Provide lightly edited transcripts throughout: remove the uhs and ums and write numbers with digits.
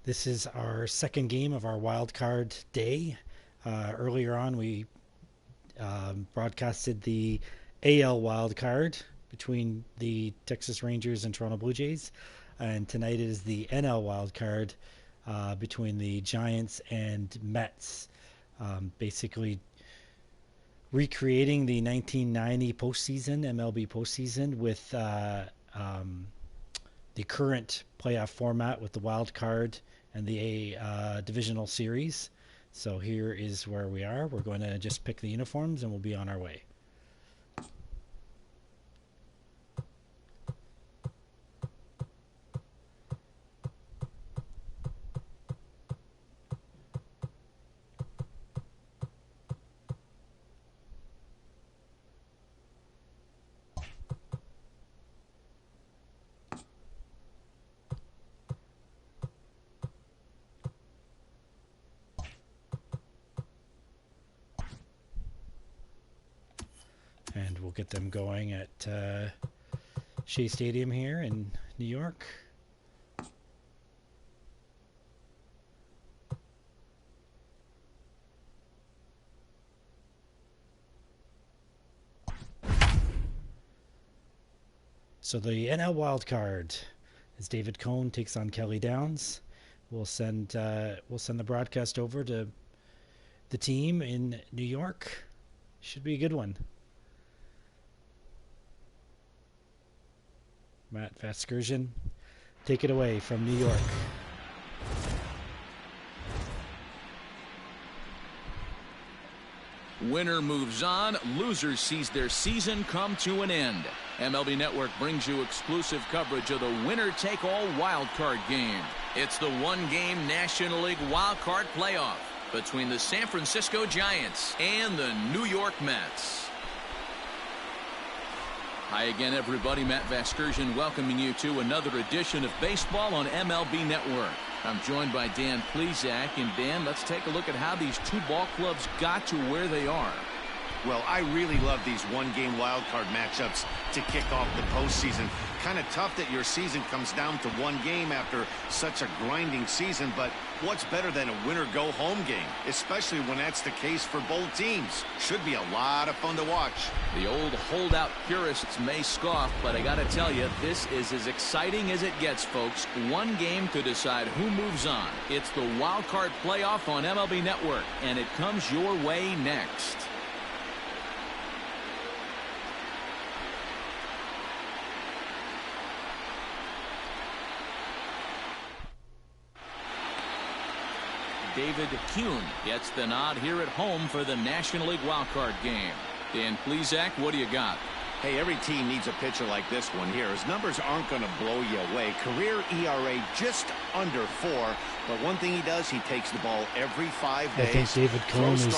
This is our second game of our wild card day. Earlier on, we broadcasted the AL wild card between the Texas Rangers and Toronto Blue Jays, and tonight is the NL wild card between the Giants and Mets. Basically, recreating the 1990 postseason, MLB postseason, with the current playoff format with the wild card and the divisional series. So here is where we are. We're going to just pick the uniforms and we'll be on our way. And we'll get them going at Shea Stadium here in New York. So the NL wild card, as David Cohn takes on Kelly Downs. We'll send the broadcast over to the team in New York. Should be a good one. Matt Vasgersian, take it away from New York. Winner moves on, loser sees their season come to an end. MLB Network brings you exclusive coverage of the winner-take-all wildcard game. It's the one-game National League wildcard playoff between the San Francisco Giants and the New York Mets. Hi again, everybody. Matt Vasgersian welcoming you to another edition of baseball on MLB Network. I'm joined by Dan Plesac. And Dan, let's take a look at how these two ball clubs got to where they are. Well, I really love these one-game wildcard matchups to kick off the postseason. Kind of tough that your season comes down to one game after such a grinding season, but what's better than a winner-go-home game, especially when that's the case for both teams? Should be a lot of fun to watch. The old holdout purists may scoff, but I got to tell you, this is as exciting as it gets, folks. One game to decide who moves on. It's the wildcard playoff on MLB Network, and it comes your way next. David Kuhn gets the nod here at home for the National League wildcard game. Dan Plesac, what do you got? Hey, every team needs a pitcher like this one here. His numbers aren't going to blow you away. Career ERA just under 4. But one thing he does, he takes the ball every 5 days. I think David Cohn is the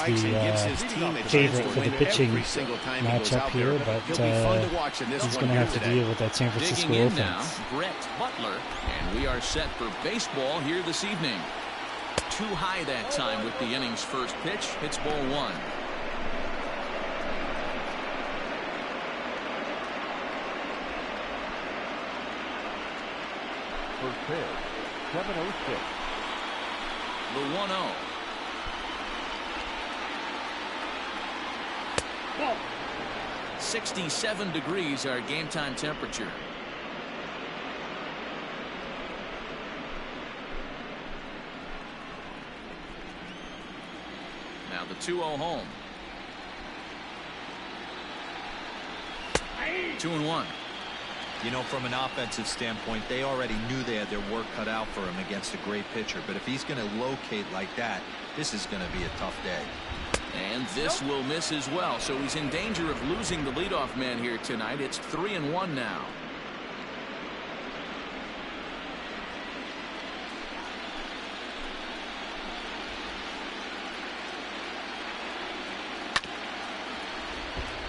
favorite for the pitching matchup here, but he's going to have to deal with that San Francisco Digging in offense. now, Brett Butler, and we are set for baseball here this evening. Too high that time with the inning's first pitch. It's ball one. First pitch, 7-0-6. The 1-0. Ball. 67 degrees our game time temperature. Now the 2-0 home. 2-1. You know, from an offensive standpoint, they already knew they had their work cut out for him against a great pitcher. But if he's going to locate like that, this is going to be a tough day. And this will miss as well. So he's in danger of losing the leadoff man here tonight. It's 3-1 now.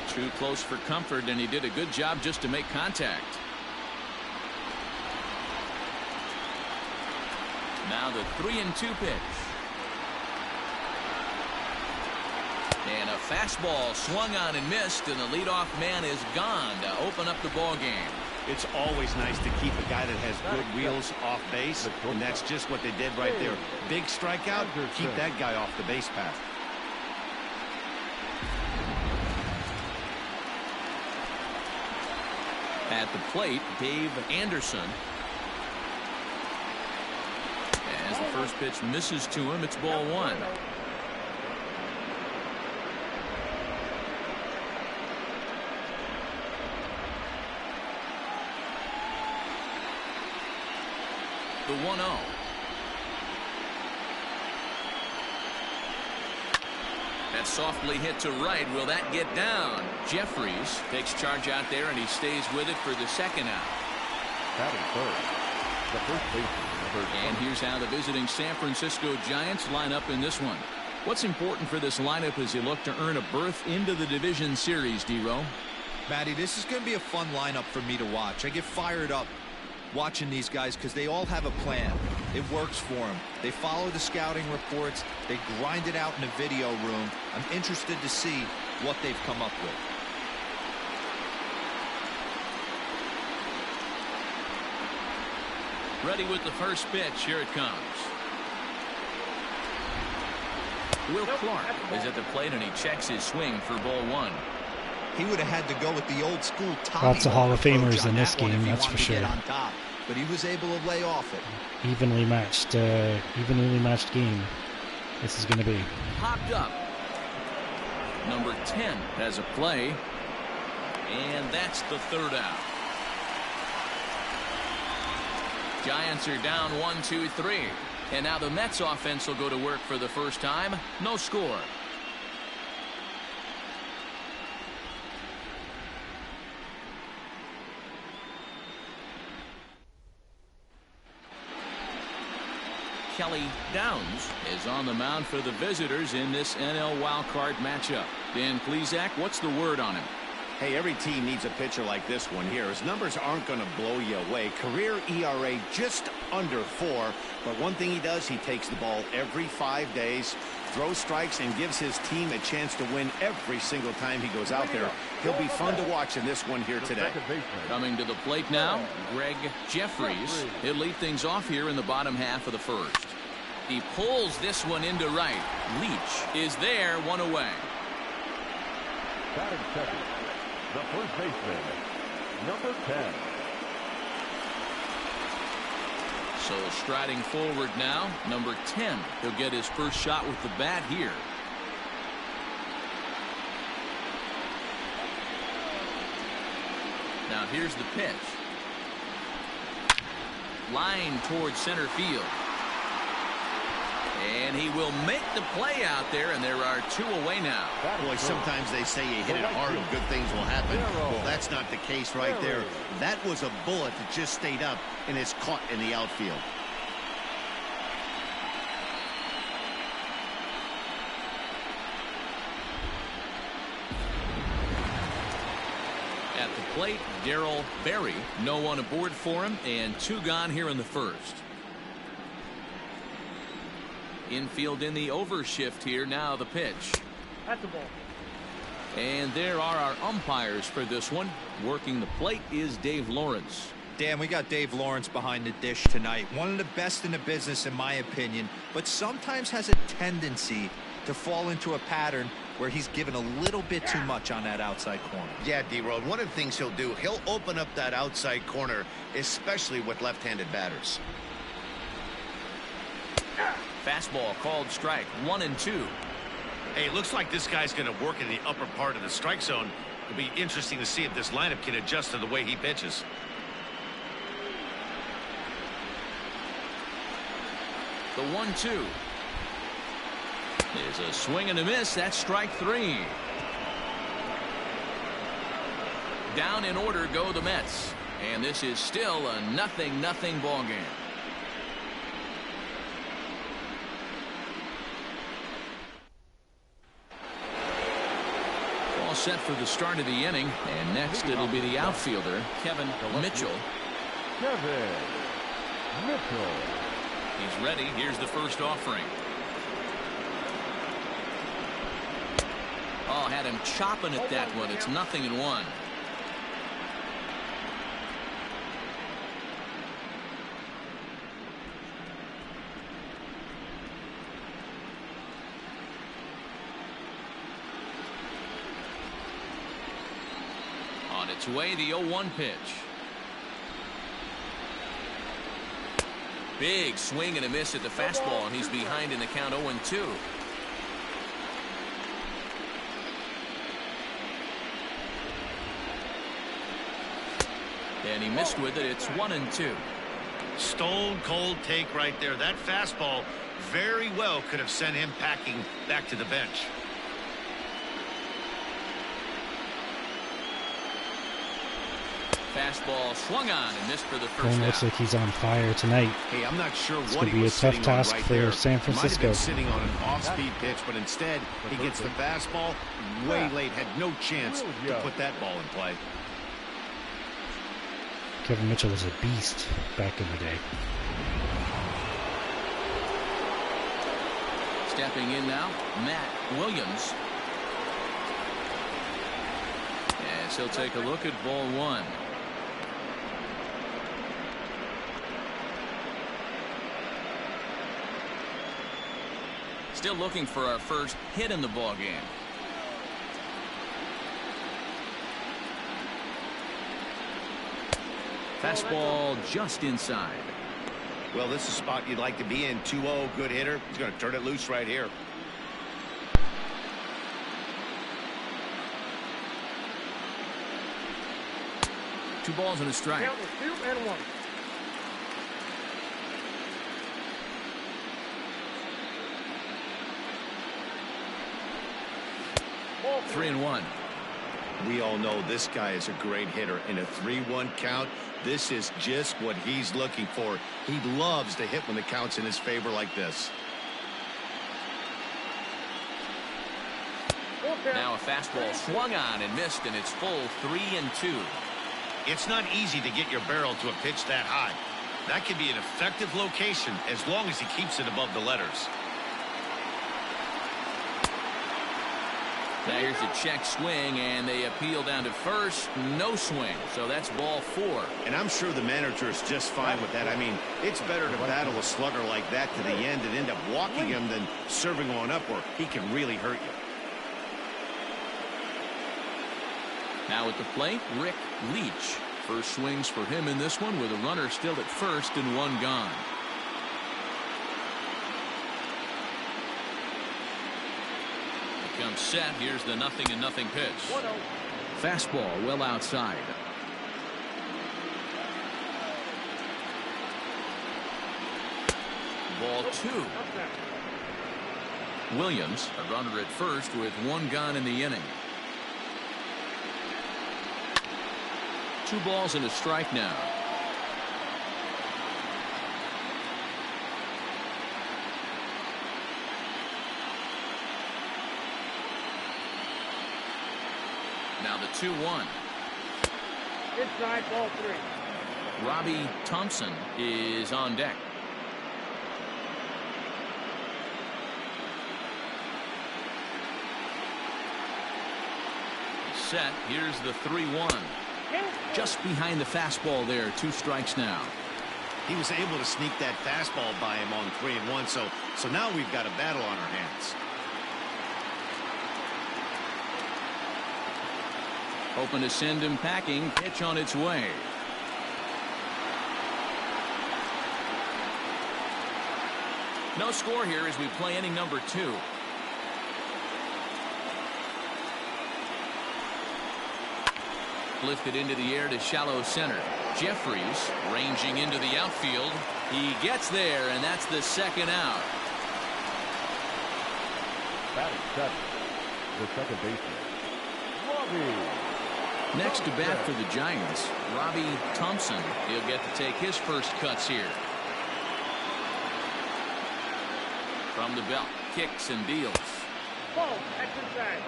Too close for comfort, and he did a good job just to make contact. Now the 3-2 pitch. And a fastball swung on and missed, and the leadoff man is gone to open up the ball game. It's always nice to keep a guy that has good wheels off base, and that's just what they did right there. Big strikeout, keep that guy off the base path. At the plate, Dave Anderson. As the first pitch misses to him, it's ball one. The 1-0. That's softly hit to right. Will that get down? Jeffries takes charge out there, and he stays with it for the second out. Batting first, the first baseman, number 20. And here's how the visiting San Francisco Giants line up in this one. What's important for this lineup as you look to earn a berth into the division series, D-Row? Matty, this is going to be a fun lineup for me to watch. I get fired up watching these guys because they all have a plan. It works for them. They follow the scouting reports. They grind it out in the video room. I'm interested to see what they've come up with. Ready with the first pitch. Here it comes. Will Clark is at the plate, and he checks his swing for ball one. He would have had to go with the old school Tommy. Lots of Hall of Famers in this game, that's for sure. On top, but he was able to lay off it. Evenly matched game. This is going to be. Popped up. Number 10 has a play, and that's the third out. Giants are down 1-2-3, and now the Mets offense will go to work for the first time. No score. Kelly Downs is on the mound for the visitors in this NL wildcard matchup. Dan Plesac, what's the word on him? Hey, every team needs a pitcher like this one here. His numbers aren't going to blow you away. Career ERA just under 4. But one thing he does, he takes the ball every 5 days, throws strikes, and gives his team a chance to win every single time he goes out there. He'll be fun to watch in this one here today. Coming to the plate now, Greg Jeffries. He'll lead things off here in the bottom half of the first. He pulls this one into right. Leach is there, one away. Batting second, the first baseman, number 10. So striding forward now, number 10. He'll get his first shot with the bat here. Now here's the pitch. Line towards center field. And he will make the play out there, and there are 2 away now. Boy, sometimes they say you hit it hard and good things will happen. Well, that's not the case right there. That was a bullet that just stayed up and is caught in the outfield. At the plate, Darryl Berry. No one aboard for him, and 2 gone here in the first. Infield in the overshift here. Now the pitch. That's the ball. And there are our umpires for this one. Working the plate is Dave Lawrence. Dan, we got Dave Lawrence behind the dish tonight. One of the best in the business, in my opinion, but sometimes has a tendency to fall into a pattern where he's given a little bit too much on that outside corner. Yeah, D-Road, one of the things he'll do, he'll open up that outside corner, especially with left-handed batters. Fastball called strike. 1-2. Hey, it looks like this guy's going to work in the upper part of the strike zone. It'll be interesting to see if this lineup can adjust to the way he pitches. The 1-2 is a swing and a miss. That's strike 3. Down in order go the Mets, and this is still a 0-0 ball game. All set for the start of the inning, and next it'll be the outfielder Kevin Mitchell. Kevin Mitchell. He's ready. Here's the first offering. Oh, had him chopping at that one. It's 0-1. On its way, the 0-1 pitch. Big swing and a miss at the fastball, and he's behind in the count 0-2. And he missed with it. It's 1-2. Stone cold take right there. That fastball very well could have sent him packing back to the bench. Fastball swung on and missed for the first Cone out. looks like he's on fire tonight. Hey, I'm not sure It's what going to he be a was tough sitting on task right for there. San Might have Francisco. been sitting on an off-speed pitch, but instead he gets the fastball way late. Had no chance to put that ball in play. Kevin Mitchell was a beast back in the day. Stepping in now, Matt Williams. As he'll take a look at ball one. Still looking for our first hit in the ball game. Fastball just inside. Well, this is a spot you'd like to be in. 2-0, good hitter. He's going to turn it loose right here. Two balls and a strike. Count was 2-1. 3-1. We all know this guy is a great hitter. In a 3-1 count, this is just what he's looking for. He loves to hit when the count's in his favor like this. Now a fastball swung on and missed, and it's full 3-2. It's not easy to get your barrel to a pitch that high. That can be an effective location as long as he keeps it above the letters. Now here's a check swing, and they appeal down to first. No swing, so that's ball four. And I'm sure the manager is just fine with that. I mean, it's better to battle a slugger like that to the end and end up walking him than serving on up where he can really hurt you. Now at the plate, Rick Leach. First swings for him in this one with a runner still at first and one gone. Comes set. Here's the 0-0 pitch. Fastball well outside. Ball two. Williams, a runner at first with one gone in the inning. 2 balls and a strike now. Now the 2-1. Inside, ball 3. Robbie Thompson is on deck. Set. Here's the 3-1. Just behind the fastball there. 2 strikes now. He was able to sneak that fastball by him on 3-1. So now we've got a battle on our hands. Hoping to send him packing. Pitch on its way. No score here as we play inning number 2. Lifted into the air to shallow center. Jeffries ranging into the outfield. He gets there, and that's the second out. Batting seven, the second baseman, Robbie. Next to bat for the Giants, Robbie Thompson. He'll get to take his first cuts here. From the belt, kicks and deals. Ball, that's inside.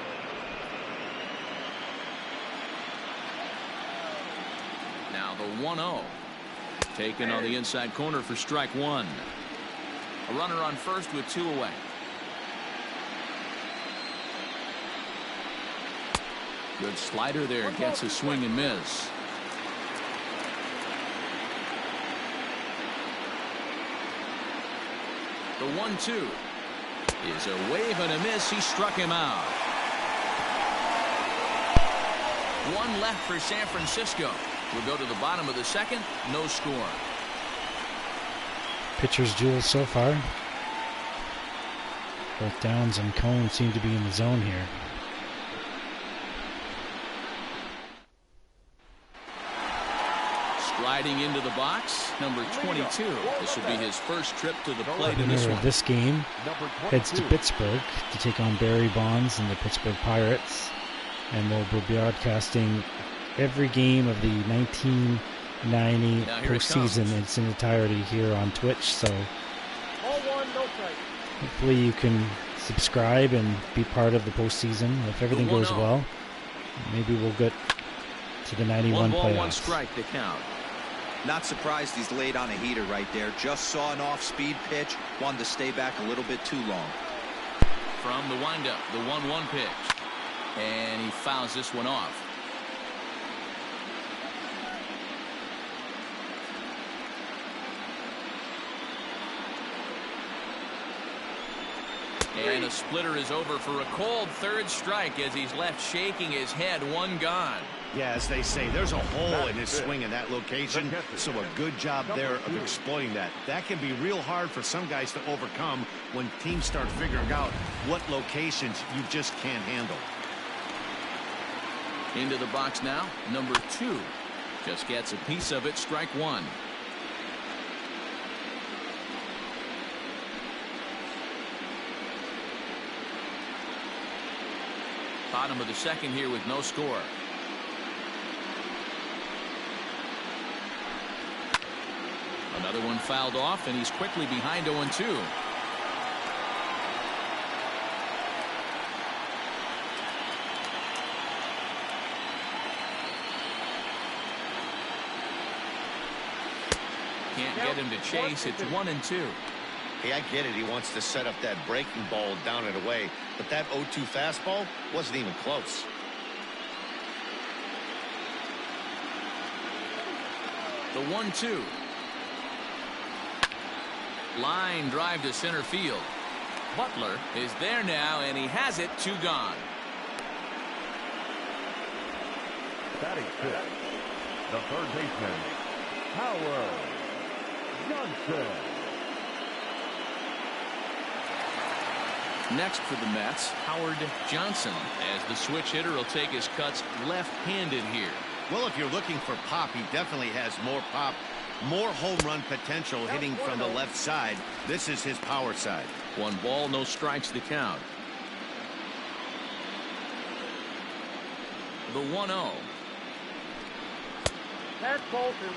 Now the 1-0. Taken on the inside corner for strike one. A runner on first with 2 away. Good slider there. Gets a swing and miss. The 1-2 is a wave and a miss. He struck him out. One left for San Francisco. We'll go to the bottom of the second. No score. Pitcher's duel so far. Both Downs and Cone seem to be in the zone here. Sliding into the box, number 22. This will be his first trip to the plate in this one. This game heads to Pittsburgh to take on Barry Bonds and the Pittsburgh Pirates. And we'll be broadcasting every game of the 1990 postseason in its entirety here on Twitch. So hopefully you can subscribe and be part of the postseason. If everything goes well, maybe we'll get to the 91 playoffs. 1 strike to count. Not surprised he's laid on a heater right there. Just saw an off-speed pitch. Wanted to stay back a little bit too long. From the windup, the 1-1 pitch. And he fouls this one off. And a splitter is over for a cold third strike as he's left shaking his head. One gone. Yeah, as they say, there's a hole in his swing in that location, so a good job there of exploiting that. That can be real hard for some guys to overcome when teams start figuring out what locations you just can't handle. Into the box now, number 2. Just gets a piece of it, strike 1. Bottom of the second here with no score. Another one fouled off, and he's quickly behind 0-2. Can't get him to chase. It's 1-2. Hey, I get it. He wants to set up that breaking ball down and away, but that 0-2 fastball wasn't even close. The 1-2. Line drive to center field. Butler is there now, and he has it. 2 gone. Batting fifth, the third baseman, Howard Johnson. Next for the Mets, Howard Johnson, as the switch hitter will take his cuts left-handed here. Well, if you're looking for pop, he definitely has more pop, more home run potential hitting from the left side. This is his power side. 1 ball, no strikes to count. The 1-0. That's Bolton.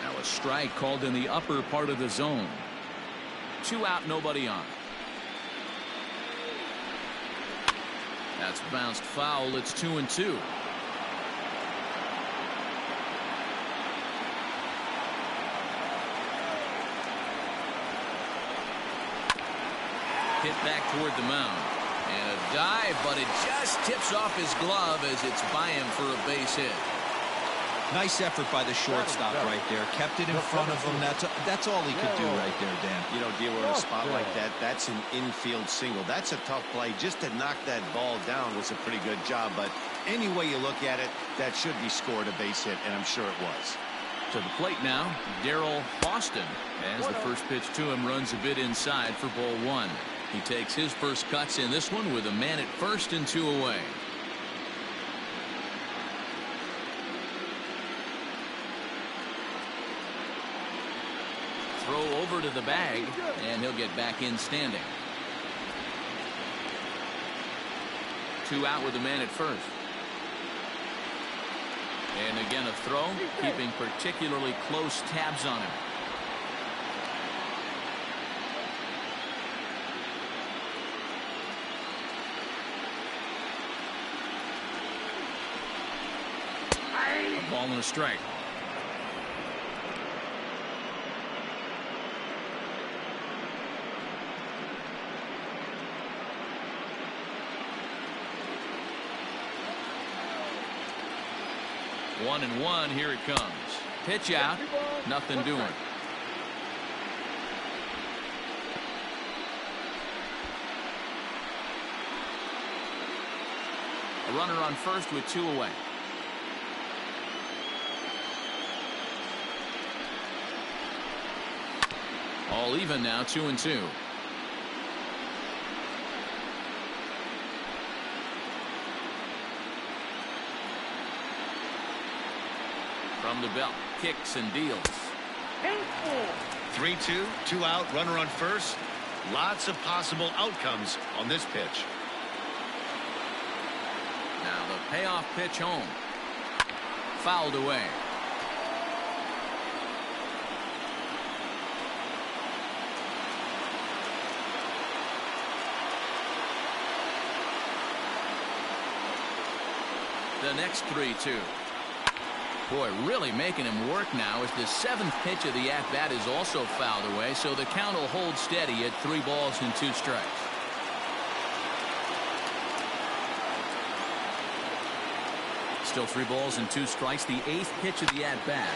Now a strike called in the upper part of the zone. 2 out, nobody on. That's bounced foul. It's 2-2. Hit back toward the mound. And a dive, but it just tips off his glove as it's by him for a base hit. Nice effort by the shortstop right there. Kept it in front of him. That's all he could do right there, Dan. You know, dealer, in a spot like that, that's an infield single. That's a tough play. Just to knock that ball down was a pretty good job. But any way you look at it, that should be scored a base hit, and I'm sure it was. To the plate now, Darryl Boston, as the first pitch to him runs a bit inside for ball 1. He takes his first cuts in this one with a man at first and 2 away. Throw over to the bag, and he'll get back in standing. 2 out with a man at first. And again a throw, keeping particularly close tabs on him. A ball and a strike. One and one. Here it comes. Pitch out. Nothing doing. A runner on first with 2 away. All even now, 2-2. From the belt, kicks and deals. 3-2, 2 out, runner on first. Lots of possible outcomes on this pitch. Now the payoff pitch home. Fouled away. The next 3-2. Boy, really making him work now as the 7th pitch of the at-bat is also fouled away, so the count will hold steady at 3 balls and 2 strikes. Still 3 balls and 2 strikes. The 8th pitch of the at-bat.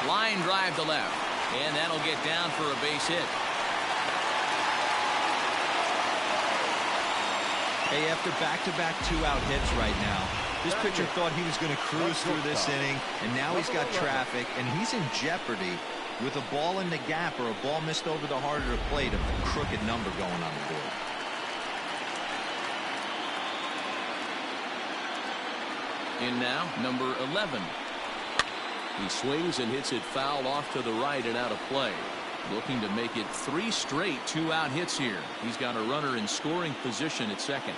Line drive to left, and that'll get down for a base hit. Hey, after back-to-back 2-out hits right now, this pitcher thought he was going to cruise through this inning, and now he's got traffic, and he's in jeopardy with a ball in the gap or a ball missed over the heart of the plate, a crooked number going on the board. In now, number 11. He swings and hits it foul off to the right and out of play. Looking to make it 3 straight 2-out hits here. He's got a runner in scoring position at second.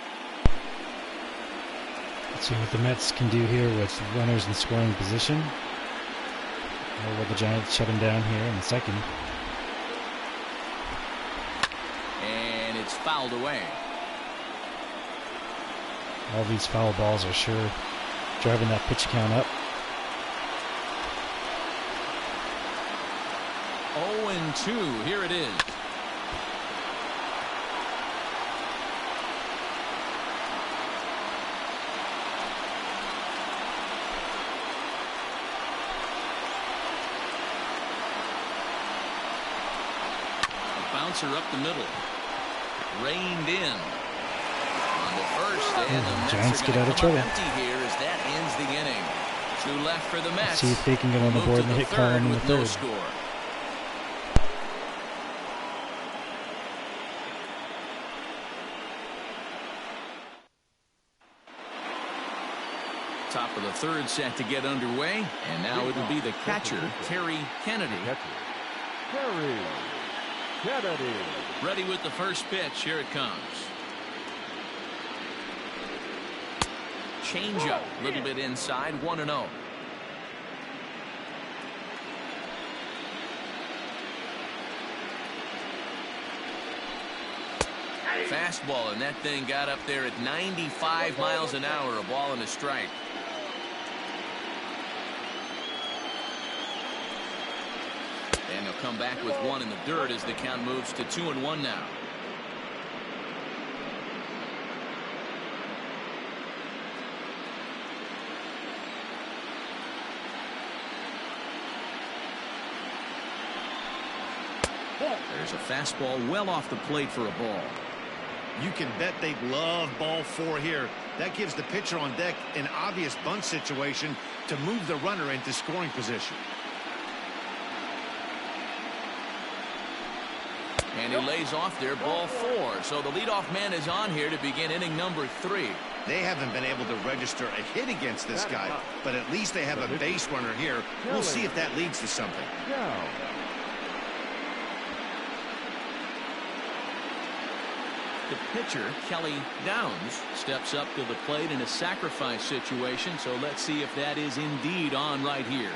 Let's see what the Mets can do here with runners in scoring position. Or will the Giants shut him down here in the second? And it's fouled away. All these foul balls are sure driving that pitch count up. 0-2. Here it is. Bouncer up the middle. Reined in. On the first, and the Mets Giants are get going out of to come trouble. up empty here as that ends the inning. 2 left for the Mets. See if they can get on the board and hit column in the with no third. score. Top of the third set to get underway, and now it'll be the catcher, Terry Kennedy. Terry Kennedy. Ready with the first pitch. Here it comes. Changeup, a little bit inside, 1-0. Fastball, and that thing got up there at 95 miles an hour. A ball and a strike. And they'll come back with 1 in the dirt as the count moves to 2-1 now. There's a fastball well off the plate for a ball. You can bet they'd love ball 4 here. That gives the pitcher on deck an obvious bunt situation to move the runner into scoring position. And he lays off there, ball 4. So the leadoff man is on here to begin inning number 3. They haven't been able to register a hit against this guy, but at least they have a base runner here. We'll see if that leads to something. The pitcher, Kelly Downs, steps up to the plate in a sacrifice situation, so let's see if that is indeed on right here.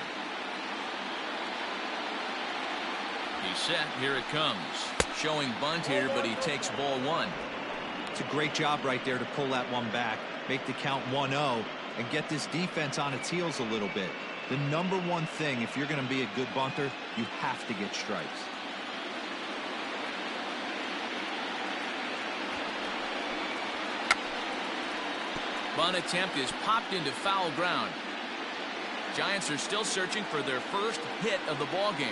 He's set. Here it comes. Showing bunt here, but he takes ball 1. It's a great job right there to pull that one back, make the count 1-0, and get this defense on its heels a little bit. The number one thing, if you're going to be a good bunter, you have to get strikes. Bunt attempt is popped into foul ground. Giants are still searching for their first hit of the ball game.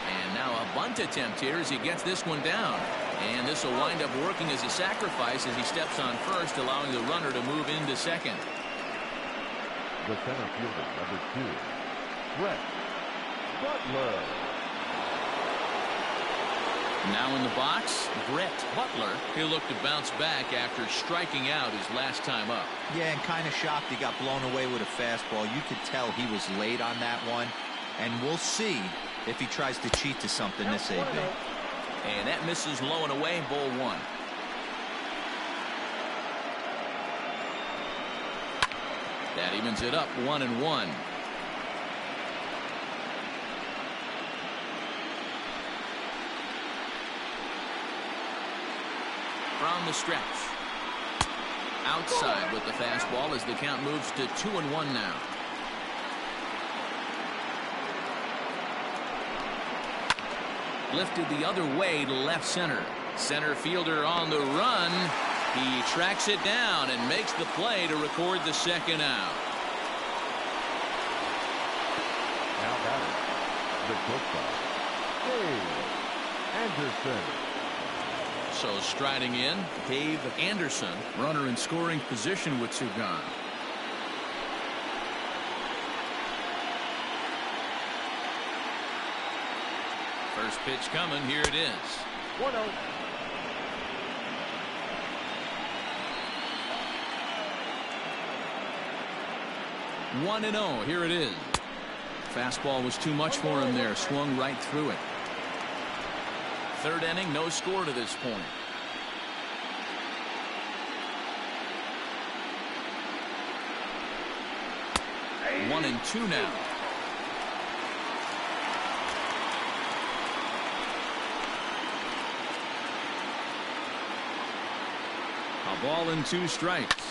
And now a bunt attempt here as he gets this one down. And this will wind up working as a sacrifice as he steps on first, allowing the runner to move into second. The center fielder, number 2, Brett Butler. Now in the box, Brett Butler. He'll look to bounce back after striking out his last time up. Yeah, and kind of shocked he got blown away with a fastball. You could tell he was late on that one. And we'll see if he tries to cheat to something this AB. And that misses low and away, ball 1. That evens it up 1-1. From the stretch. Outside with the fastball as the count moves to 2-1 now. Lifted the other way to left center. Center fielder on the run. He tracks it down and makes the play to record the second out. Now batter, the shortstop, Dave Anderson. So striding in, Dave Anderson, runner in scoring position with 2 gone. First pitch coming, here it is. 1-0. 1-0, here it is. Fastball was too much for him there, swung right through it. Third inning, no score to this point. Hey. 1-2 now. A ball and 2 strikes.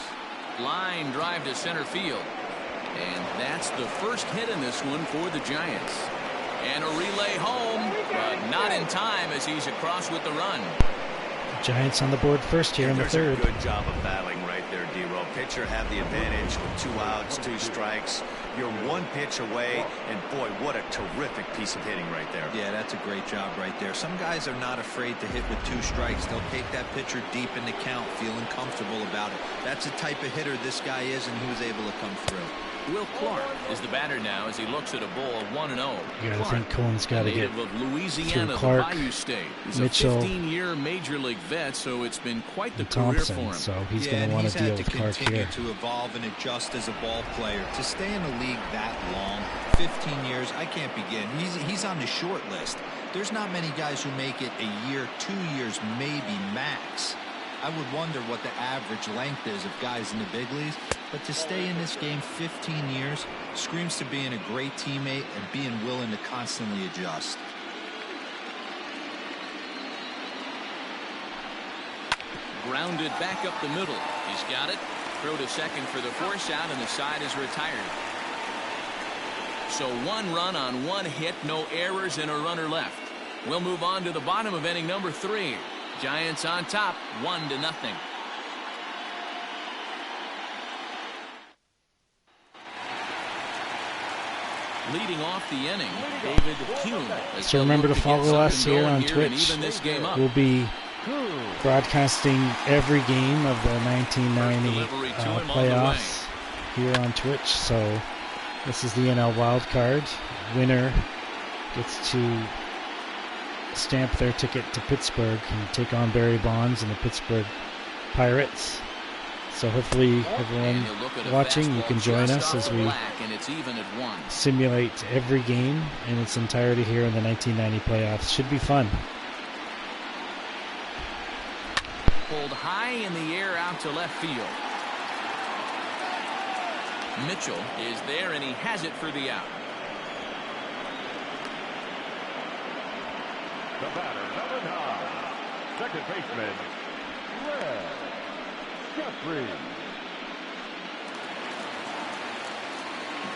Line drive to center field. And that's the first hit in this one for the Giants. And a relay home, but not in time as he's across with the run. Giants on the board first here in the third. There's a good job of battling right there, D-Row. Pitcher had the advantage with 2 outs, 2 strikes. You're 1 pitch away, and boy, what a terrific piece of hitting right there. Yeah, that's a great job right there. Some guys are not afraid to hit with 2 strikes. They'll take that pitcher deep in the count, feeling comfortable about it. That's the type of hitter this guy is, and he was able to come through. Will Clark is the batter now as he looks at a ball of 1-0. You got to think Cohen's got to get of Louisiana, Clark, the Bayou State. He's Mitchell, a 15-year major league vet, so it's been quite the career Thompson, for him. so he's going to want to deal with Clark here. To evolve and adjust as a ball player. To stay in the league that long, 15 years, I can't begin. He's on the short list. There's not many guys who make it a year, 2 years, maybe max. I would wonder what the average length is of guys in the big leagues, but to stay in this game 15 years screams to being a great teammate and being willing to constantly adjust. Grounded back up the middle. He's got it. Throw to second for the force out, and the side is retired. So 1 run on 1 hit, no errors, and a runner left. We'll move on to the bottom of inning number 3. Giants on top, 1-0. Leading off the inning, David Kuhn. So remember to follow us here on Twitch. We'll be broadcasting every game of the 1990 playoffs here on Twitch. So this is the NL Wildcard. Winner gets to stamp their ticket to Pittsburgh and take on Barry Bonds and the Pittsburgh Pirates. So hopefully everyone watching, you can join us as we simulate every game in its entirety here in the 1990 playoffs. Should be fun. Pulled high in the air out to left field. Mitchell is there, and he has it for the out. The batter, number 9, second baseman, Red Jeffries.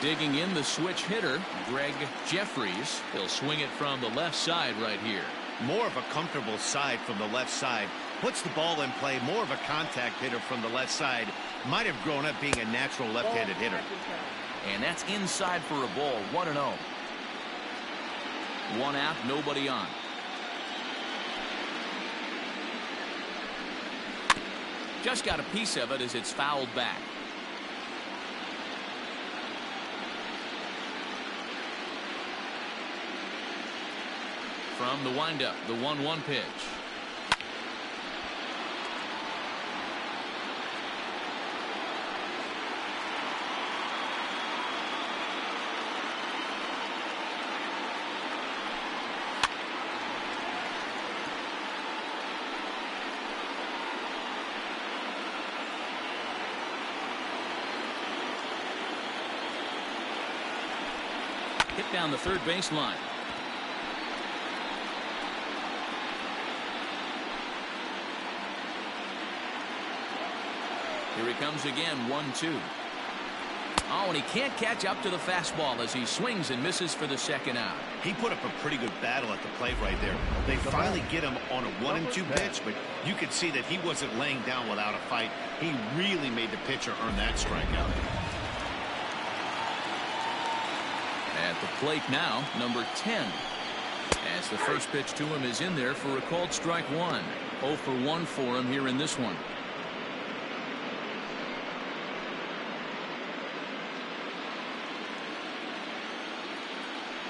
Digging in the switch hitter, Greg Jeffries. He'll swing it from the left side right here. More of a comfortable side from the left side. Puts the ball in play. More of a contact hitter from the left side. Might have grown up being a natural left-handed hitter. And that's inside for a ball. 1-0. 1 out, nobody on. Just got a piece of it as it's fouled back. From the windup, the 1-1 pitch. Hit down the third baseline. Here he comes again, 1-2. Oh, and he can't catch up to the fastball as he swings and misses for the second out. He put up a pretty good battle at the plate right there. They finally get him on a 1-2 pitch, but you could see that he wasn't laying down without a fight. He really made the pitcher earn that strikeout. At the plate now, number 10. As the first pitch to him is in there for a called strike one. 0 for 1 for him here in this one.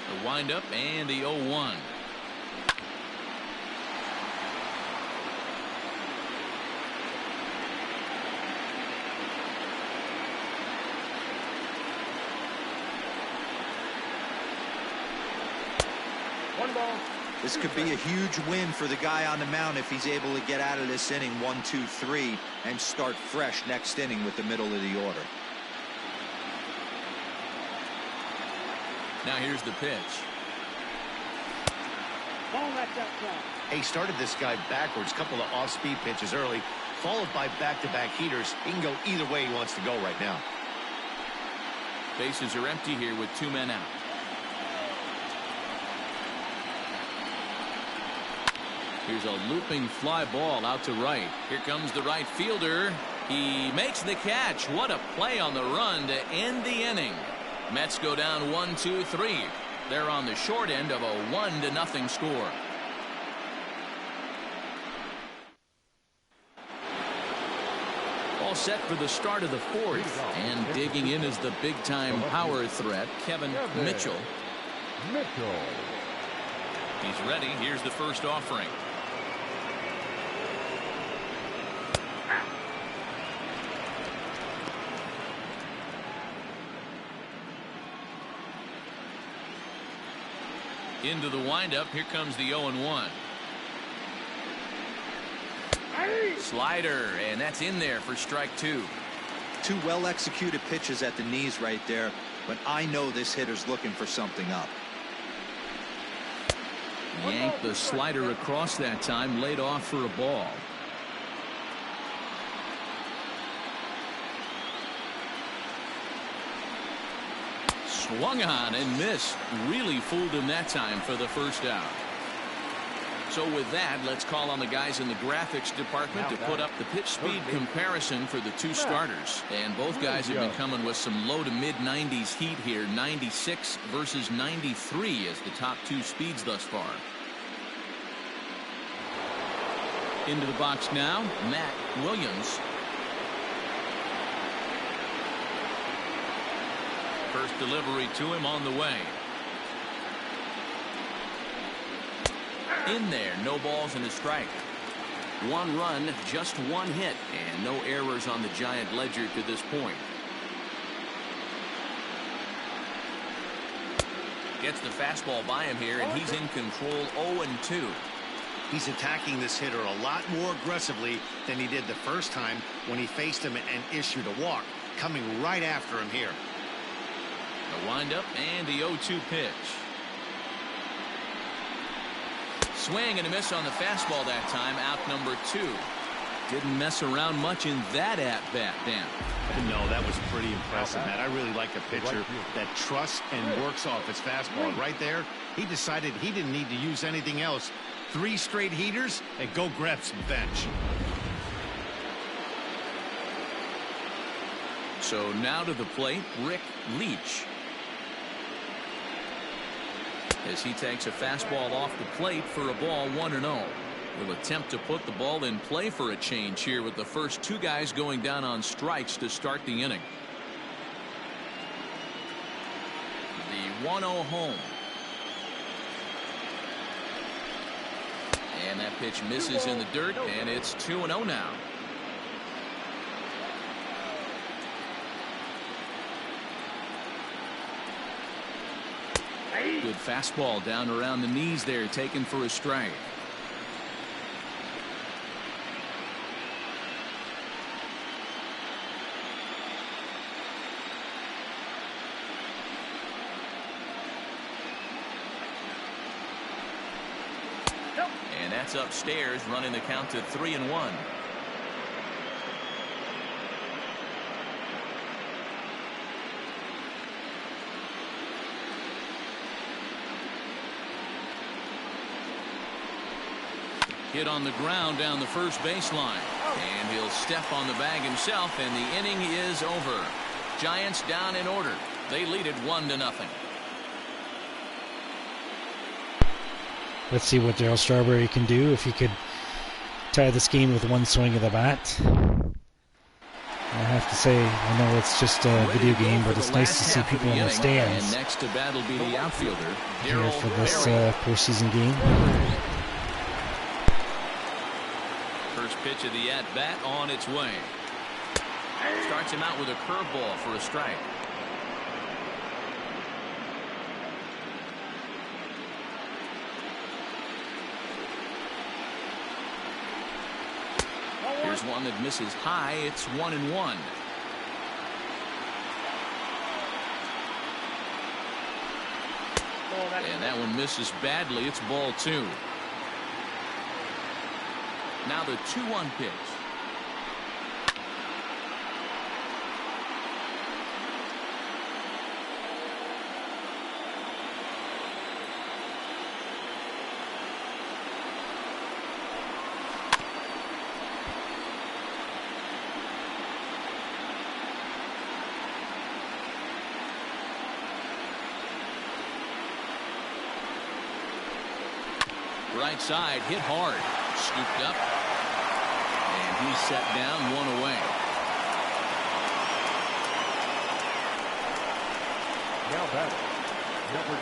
The windup and the 0-1. One ball. This could be a huge win for the guy on the mound if he's able to get out of this inning 1, 2, 3 and start fresh next inning with the middle of the order. Now here's the pitch. Ball that's outside. He started this guy backwards, couple of off-speed pitches early, followed by back-to-back heaters. He can go either way he wants to go right now. Bases are empty here with 2 men out. Here's a looping fly ball out to right. Here comes the right fielder. He makes the catch. What a play on the run to end the inning. Mets go down 1, 2, 3. They're on the short end of a 1-0 score. All set for the start of the fourth. And digging in is the big-time power threat, Kevin Mitchell. He's ready. Here's the first offering. Into the windup. Here comes the 0-1. Slider, and that's in there for strike 2. 2 well-executed pitches at the knees right there, but I know this hitter's looking for something up. Yanked the slider across that time, laid off for a ball. Swung on and missed. Really fooled him that time for the first out. So with that, let's call on the guys in the graphics department to put up the pitch speed comparison for the 2 starters. And both guys have been coming with some low to mid 90s heat here. 96 versus 93 as the top 2 speeds thus far. Into the box now, Matt Williams. First delivery to him on the way. In there, no balls and a strike. 1 run, just 1 hit, and no errors on the Giant ledger to this point. Gets the fastball by him here, and he's in control. 0-2. He's attacking this hitter a lot more aggressively than he did the first time when he faced him and issued a walk. Coming right after him here. The windup and the 0-2 pitch. Swing and a miss on the fastball that time. Out number 2. Didn't mess around much in that at-bat, Dan. No, that was pretty impressive, Matt. I really like a pitcher that trusts and works off his fastball. Right there, he decided he didn't need to use anything else. 3 straight heaters and go grab some bench. So now to the plate, Rick Leach. As he takes a fastball off the plate for a ball 1-0. Will attempt to put the ball in play for a change here with the first two guys going down on strikes to start the inning. The 1-0 home. And that pitch misses in the dirt, and it's 2-0 now. Good fastball down around the knees there, taken for a strike. And that's upstairs, running the count to 3-1. Hit on the ground down the first baseline. And he'll step on the bag himself, and the inning is over. Giants down in order. They lead it 1-0. Let's see what Darryl Strawberry can do if he could tie this game with one swing of the bat. I have to say, I know it's just a video game, but it's nice to see people in the stands and next to bat will be the outfielder here for this postseason game. First pitch of the at-bat on its way. Starts him out with a curveball for a strike. Here's one that misses high. It's 1-1. And that one misses badly. It's ball 2. Now the 2-1 pitch. Right side, hit hard, scooped up, and he's set down, one away. Now batting, number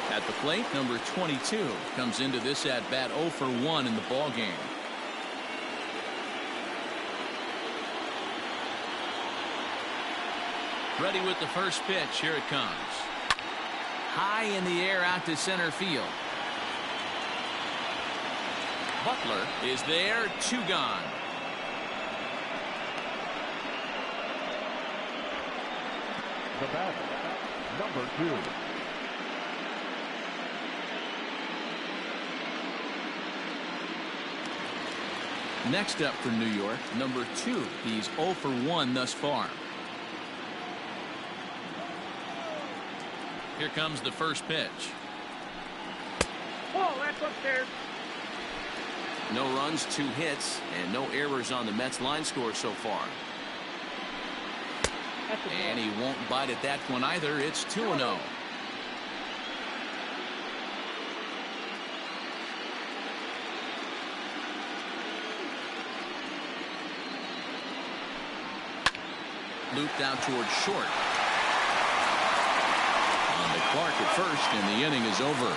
22. At the plate, number 22 comes into this at bat 0 for 1 in the ball game. Ready with the first pitch. Here it comes. High in the air out to center field. Butler is there. 2 gone. The batter, number 2. Next up for New York, number 2. He's 0 for 1 thus far. Here comes the first pitch. Oh, that's upstairs. No runs, 2 hits, and no errors on the Mets line score so far. And he won't bite at that one either. It's 2-0. Looped out towards short. Clark at first, and the inning is over.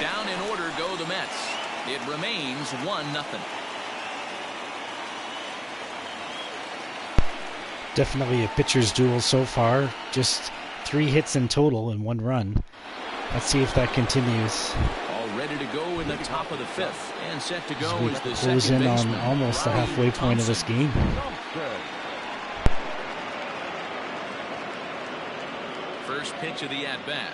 Down in order go the Mets. It remains 1-0. Definitely a pitcher's duel so far. Just 3 hits in total and 1 run. Let's see if that continues. All ready to go in the top of the 5th, and set to go As as the we close second in baseman. on almost the halfway point of this game. First pitch of the at-bat.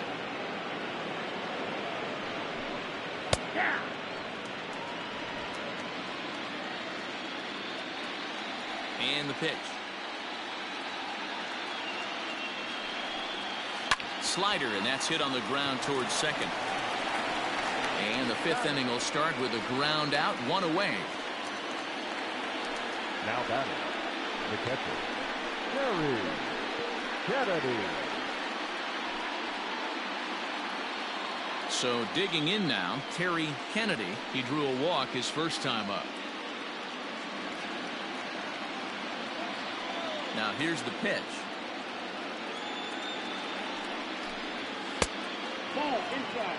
And the pitch. Slider, and that's hit on the ground towards second. And the 5th inning will start with a ground out, 1 away. Now batting, the catcher, Jerry Kennedy. So digging in now, Terry Kennedy. He drew a walk his first time up. Now here's the pitch. Ball inside.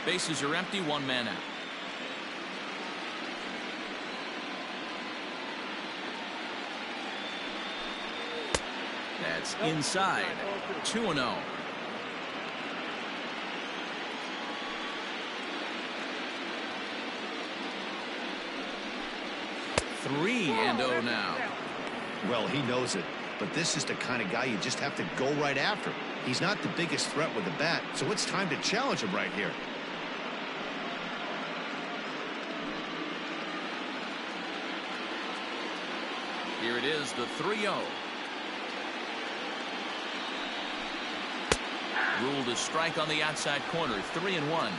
Bases are empty, one man out. That's inside. 2-0. Three and 0 now. Well, he knows it, but this is the kind of guy you just have to go right after. He's not the biggest threat with the bat, so it's time to challenge him right here. Here it is, the 3-0. Ruled a strike on the outside corner. 3-1.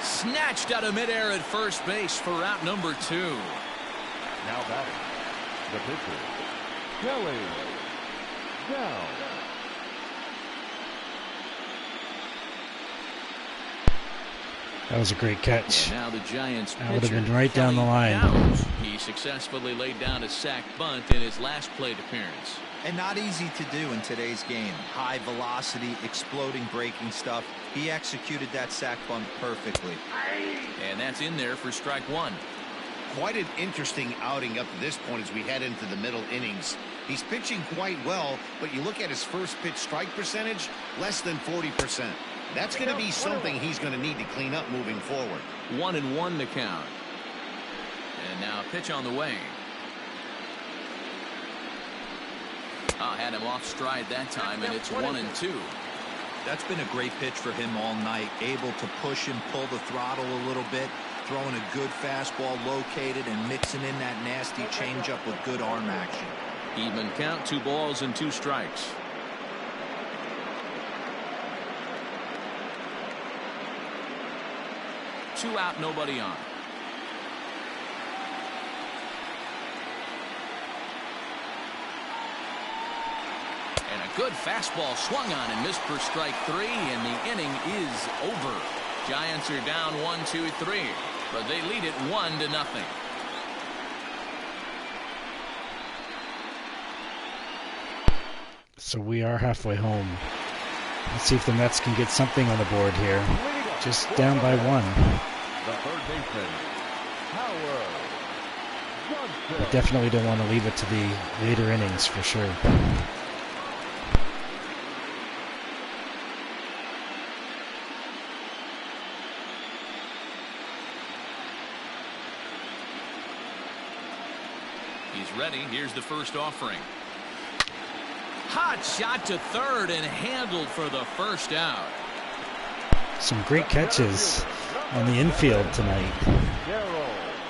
Snatched out of midair at first base for out number 2. Now batting, the pitcher, Kelly. Down. That was a great catch. And now the Giants That would have pitcher, been right down the Kelly line. Downs. He successfully laid down a sac bunt in his last plate appearance. And not easy to do in today's game. High velocity, exploding breaking stuff. He executed that sac bunt perfectly. And that's in there for strike 1. Quite an interesting outing up to this point as we head into the middle innings. He's pitching quite well, but you look at his first pitch strike percentage, less than 40%. That's going to be something he's going to need to clean up moving forward. 1-1 the count. And now a pitch on the way. Had him off stride that time, and it's 1-2. That's been a great pitch for him all night. Able to push and pull the throttle a little bit. Throwing a good fastball located and mixing in that nasty changeup with good arm action. Even count, 2 balls and 2 strikes. Two out, nobody on. And a good fastball swung on and missed for strike 3, and the inning is over. Giants are down 1-2-3, but they lead it 1-0. So we are halfway home. Let's see if the Mets can get something on the board here. Just down by 1. The third baseman, Howard Johnson. We definitely don't want to leave it to the later innings for sure. He's ready. Here's the first offering. Hot shot to third and handled for the first out. Some great catches on the infield tonight.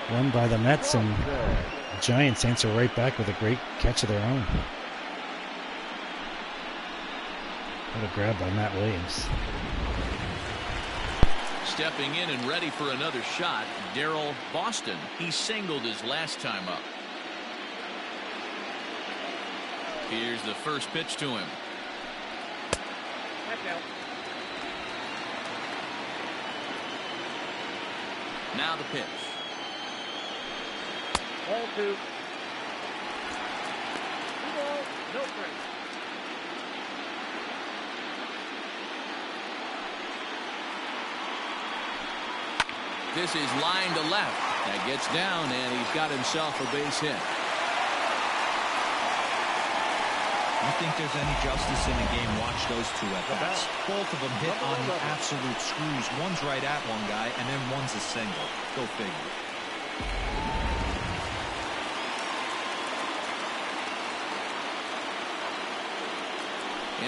One by the Mets, and the Giants answer right back with a great catch of their own. What a grab by Matt Williams. Stepping in and ready for another shot, Darryl Boston. He singled his last time up. Here's the first pitch to him. Now the pitch. Ball 2. 2 balls, no strikes. This is line to left. That gets down, and he's got himself a base hit. You think there's any justice in the game? Watch those two at bats. Both of them hit on the absolute screws. One's right at one guy, and then one's a single. Go figure.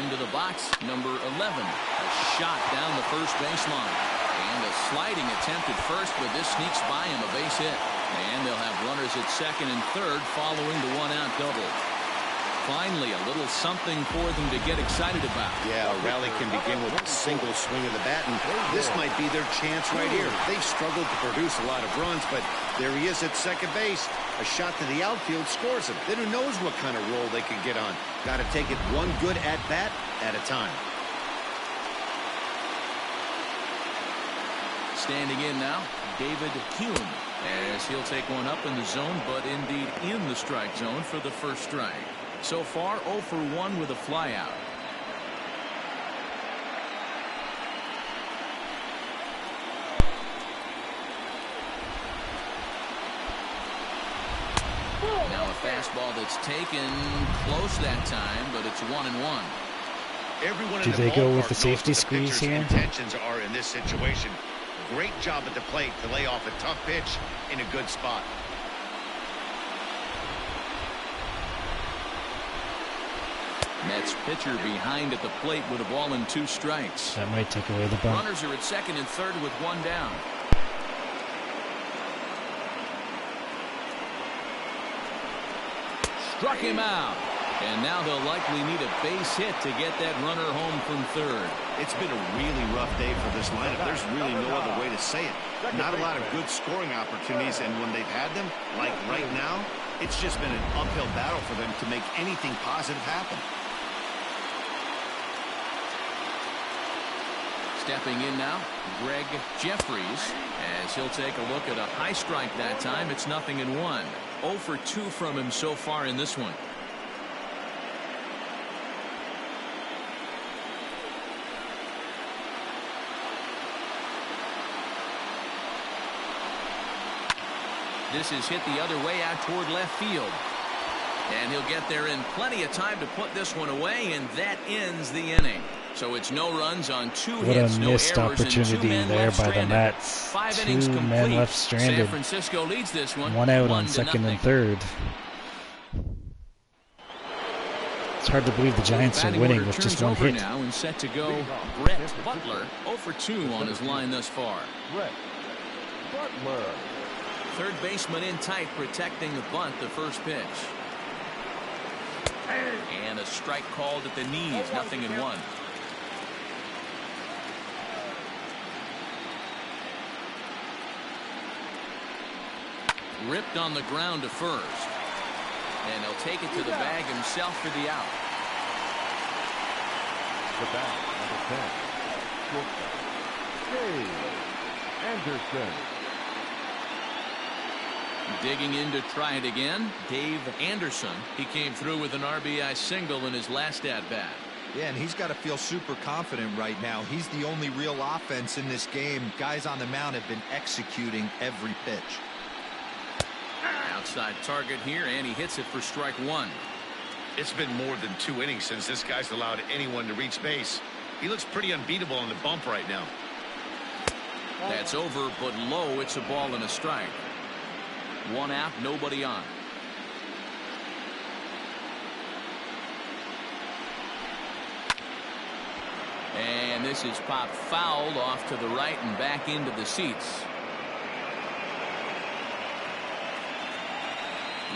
Into the box, number 11. A shot down the first baseline. And a sliding attempt at first, but this sneaks by him, a base hit. And they'll have runners at second and third following the one-out double. Finally, a little something for them to get excited about. Yeah, a rally can begin with a single swing of the bat, and this might be their chance right here. They've struggled to produce a lot of runs, but there he is at second base. A shot to the outfield scores him. Then who knows what kind of roll they can get on. Got to take it one good at-bat at a time. Standing in now, David Hume, as he'll take one up in the zone, but indeed in the strike zone for the first strike. So far, 0 for 1 with a flyout. Now a fastball that's taken close that time, but it's 1-1. Everyone Do in the they go ballpark with the knows safety what the squeeze pitcher's here? intentions are in this situation. Great job at the plate to lay off a tough pitch in a good spot. Mets pitcher behind at the plate with a ball and 2 strikes. That might take away the bunt. Runners are at second and third with 1 down. Struck him out. And now they'll likely need a base hit to get that runner home from third. It's been a really rough day for this lineup. There's really no other way to say it. Not a lot of good scoring opportunities, and when they've had them, like right now, it's just been an uphill battle for them to make anything positive happen. Stepping in now, Greg Jeffries, as he'll take a look at a high strike that time. It's 0-1. 0 for 2 from him so far in this one. This is hit the other way out toward left field. And he'll get there in plenty of time to put this one away, and that ends the inning. So it's no runs on 2 What hits, a no missed errors, and 2 opportunity men there left by the stranded. Mets. 5 2 innings complete. men left San stranded. Francisco leads this one. 1 out on 1-0. second and third. It's hard to believe the Giants are Batting winning order with just turns 1 over hit. now and set to go. Brett Butler, 0 for 2 on his line thus far. Brett Butler. Third baseman in tight, protecting the bunt, the first pitch. And a strike called at the knees, 0-1. Ripped on the ground to first. And he'll take it to the bag himself for the out. The bat, number 10. Dave Anderson. Digging in to try it again, Dave Anderson. He came through with an RBI single in his last at-bat. Yeah, and he's got to feel super confident right now. He's the only real offense in this game. Guys on the mound have been executing every pitch. Outside target here, and he hits it for strike 1. It's been more than 2 innings since this guy's allowed anyone to reach base. He looks pretty unbeatable on the bump right now. That's over, but low. It's a ball and a strike. 1 out, nobody on. And this is popped fouled off to the right and back into the seats.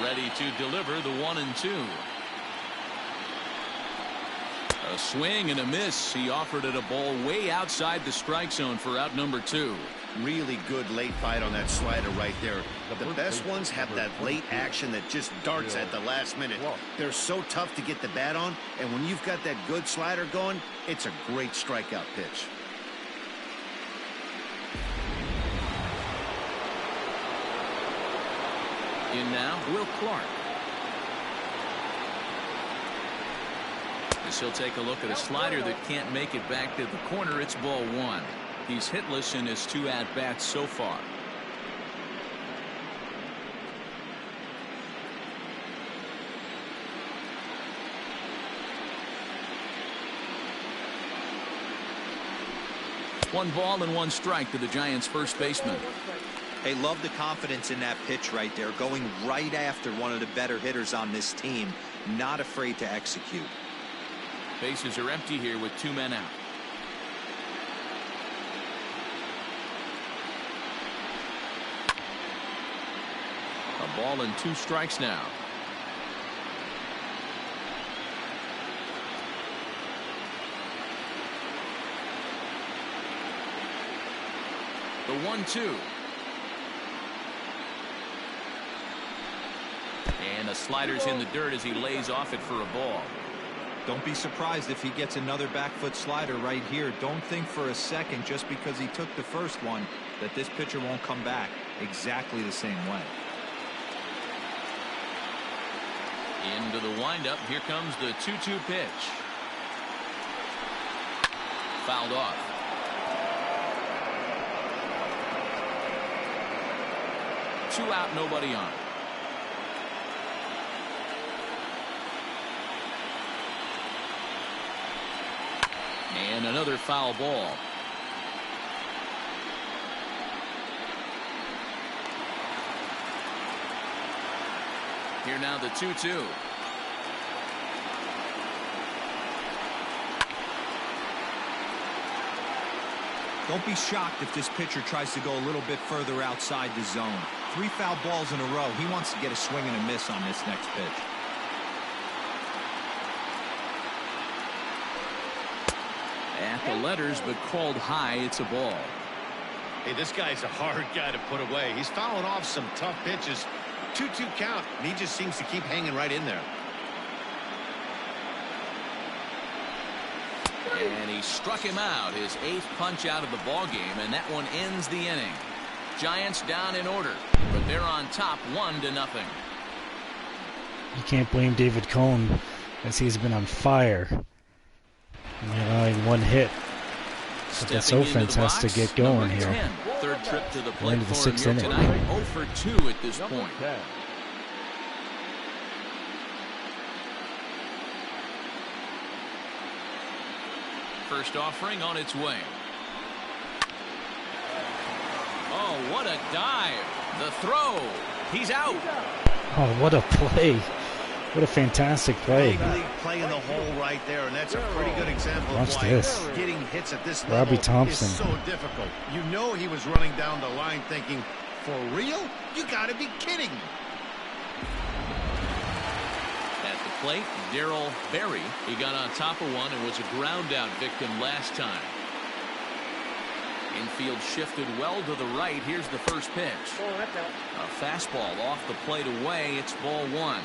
Ready to deliver the 1-2. A swing and a miss. He offered it a ball way outside the strike zone for out number 2. Really good late fight on that slider right there. The best ones have that late action that just darts at the last minute. They're so tough to get the bat on, and when you've got that good slider going, it's a great strikeout pitch. In now, Will Clark. As he'll take a look at a slider that can't make it back to the corner. It's ball 1. He's hitless in his 2 at-bats so far. One ball and 1 strike to the Giants' first baseman. Hey, love the confidence in that pitch right there, going right after one of the better hitters on this team. Not afraid to execute. Bases are empty here with 2 men out. A ball and 2 strikes now. 1-2. And the slider's in the dirt as he lays off it for a ball. Don't be surprised if he gets another back foot slider right here. Don't think for a second, just because he took the first one, that this pitcher won't come back exactly the same way. Into the windup. Here comes the 2-2 pitch. Fouled off. Two out, nobody on. And another foul ball. Here now the 2-2. Don't be shocked if this pitcher tries to go a little bit further outside the zone. 3 foul balls in a row. He wants to get a swing and a miss on this next pitch. At the letters, but called high. It's a ball. Hey, this guy's a hard guy to put away. He's fouling off some tough pitches. 2-2 count, and he just seems to keep hanging right in there. And he struck him out, his 8th punch out of the ball game, and that one ends the inning. Giants down in order, but they're on top 1-0. You can't blame David Cohn, as he's been on fire. Only allowing 1 hit. But this offense has to get going here. 10. Third trip to the We're plate into the for him 6th here inning. tonight. 0 for 2 at this point. 10. First offering on its way. Oh, what a dive. The throw. He's out. Oh, what a play. What a fantastic play. Big league play in the hole right there, and that's a pretty good example Watch of why this. getting hits at this Robbie level Thompson. is so difficult. You know he was running down the line thinking, for real? You got to be kidding me. At the plate, Darryl Berry. He got on top of one and was a ground out victim last time. Infield shifted well to the right. Here's the first pitch. Oh, that's out. A fastball off the plate away. It's ball 1.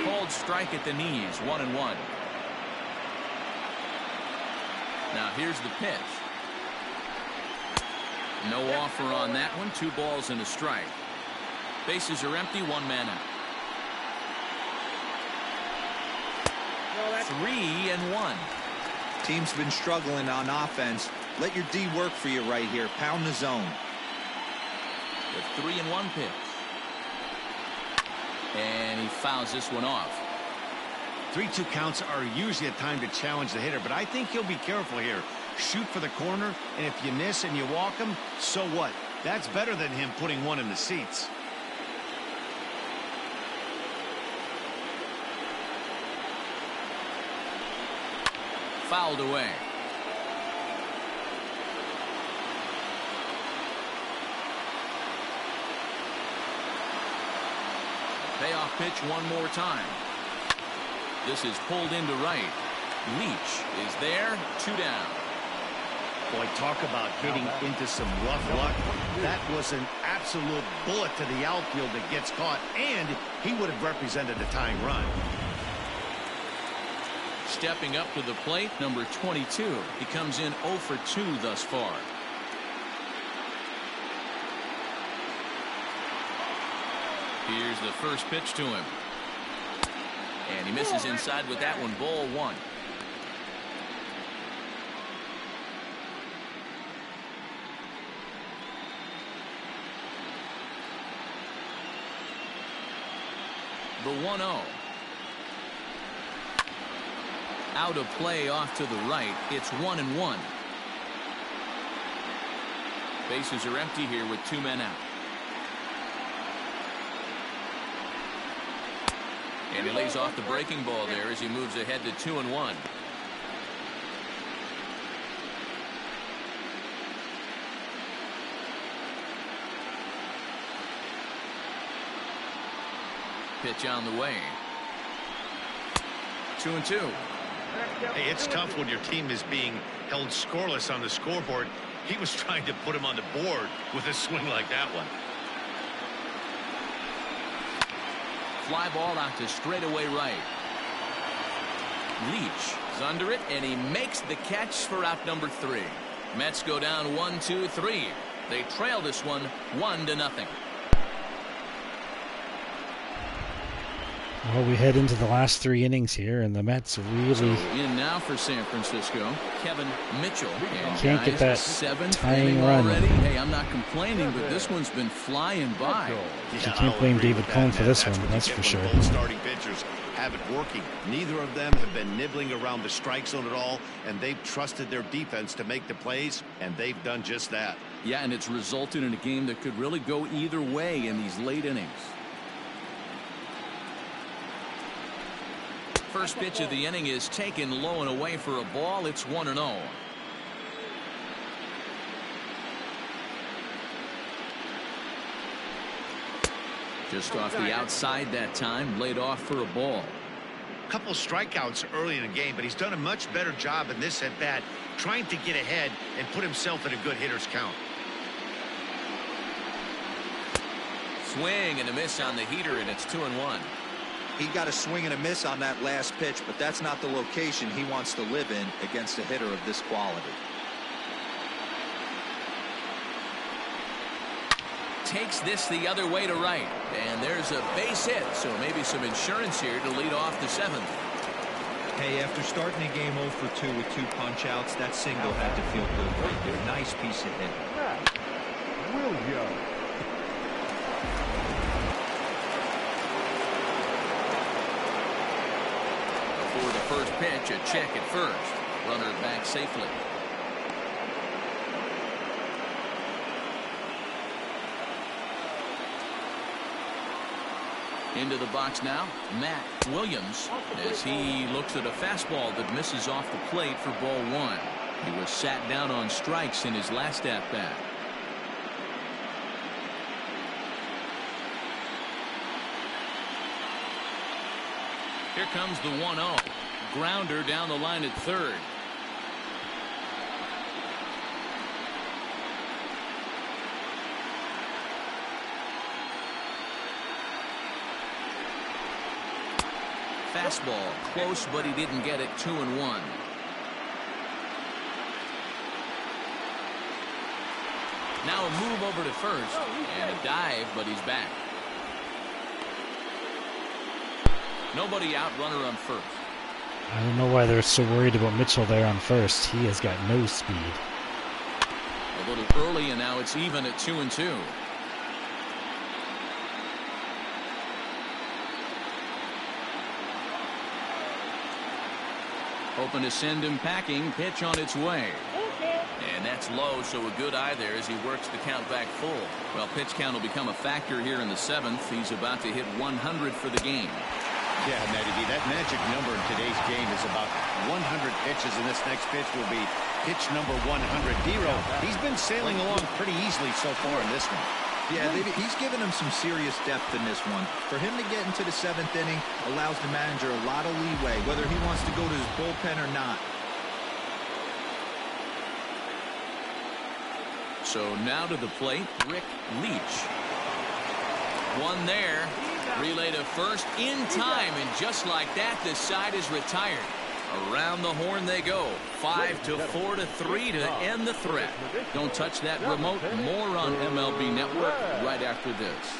Called strike at the knees. 1-1. Now here's the pitch. No offer on that one. 2 balls and a strike. Bases are empty. 1 man out. 3-1. Team's been struggling on offense. Let your D work for you right here. Pound the zone. The 3-1 pitch. And he fouls this one off. 3-2 counts are usually a time to challenge the hitter, but I think he'll be careful here. Shoot for the corner, and if you miss and you walk him, so what? That's better than him putting one in the seats. Fouled away. Payoff pitch one more time. This is pulled into right. Leach is there. 2 down. Boy, talk about hitting into some rough luck. That was an absolute bullet to the outfield that gets caught, and he would have represented a tying run. Stepping up to the plate, number 22. He comes in 0 for 2 thus far. Here's the first pitch to him. And he misses inside with that one. Ball 1. The 1-0. Out of play off to the right. It's 1-1. Bases are empty here with 2 men out. And he lays off the breaking ball there as he moves ahead to 2-1. Pitch on the way. 2-2. Hey, it's tough when your team is being held scoreless on the scoreboard. He was trying to put him on the board with a swing like that one. Fly ball out to straightaway right. Leach is under it, and he makes the catch for out number 3. Mets go down 1-2-3. They trail this one 1-0. Well, we head into the last 3 innings here, and the Mets really In now for San Francisco, Kevin Mitchell. And can't get that 7th tying inning run. already. Hey, I'm not complaining, but this one's been flying by. You can't blame David Cone for this one, that's for sure. Both starting pitchers have it working. Neither of them have been nibbling around the strike zone at all, and they've trusted their defense to make the plays, and they've done just that. Yeah, and it's resulted in a game that could really go either way in these late innings. First pitch of the inning is taken low and away for a ball. It's 1-0. Just off the outside that time, laid off for a ball. A couple strikeouts early in the game, but he's done a much better job in this at bat, trying to get ahead and put himself in a good hitter's count. Swing and a miss on the heater, and it's 2-1. He got a swing and a miss on that last pitch, but that's not the location he wants to live in against a hitter of this quality. Takes this the other way to right, and there's a base hit, so maybe some insurance here to lead off the 7th. Hey, after starting the game 0 for 2 with 2 punch outs, that single had to feel good right there. Nice piece of hit. Williams. For the first pitch, a check at first. Runner back safely. Into the box now, Matt Williams, as he looks at a fastball that misses off the plate for ball 1. He was sat down on strikes in his last at-bat. Here comes the 1-0. Grounder down the line at third. Fastball close, but he didn't get it. 2-1. Now a move over to first and a dive, but he's back. Nobody out, runner on first. I don't know why they're so worried about Mitchell there on first. He has got no speed. A little early, and now it's even at 2-2. Hoping to send him packing. Pitch on its way. And that's low, so a good eye there as he works the count back full. Well, pitch count will become a factor here in the 7th. He's about to hit 100 for the game. Yeah, Matty B, that magic number in today's game is about 100 pitches, and this next pitch will be pitch number 100. Dero, he's been sailing along pretty easily so far in this one. Yeah, he's given him some serious depth in this one. For him to get into the 7th inning allows the manager a lot of leeway, whether he wants to go to his bullpen or not. So now to the plate, Rick Leach. One there. Relay to first in time, and just like that, this side is retired. Around the horn they go. 5-4-3 to end the threat. Don't touch that remote. More on MLB Network right after this.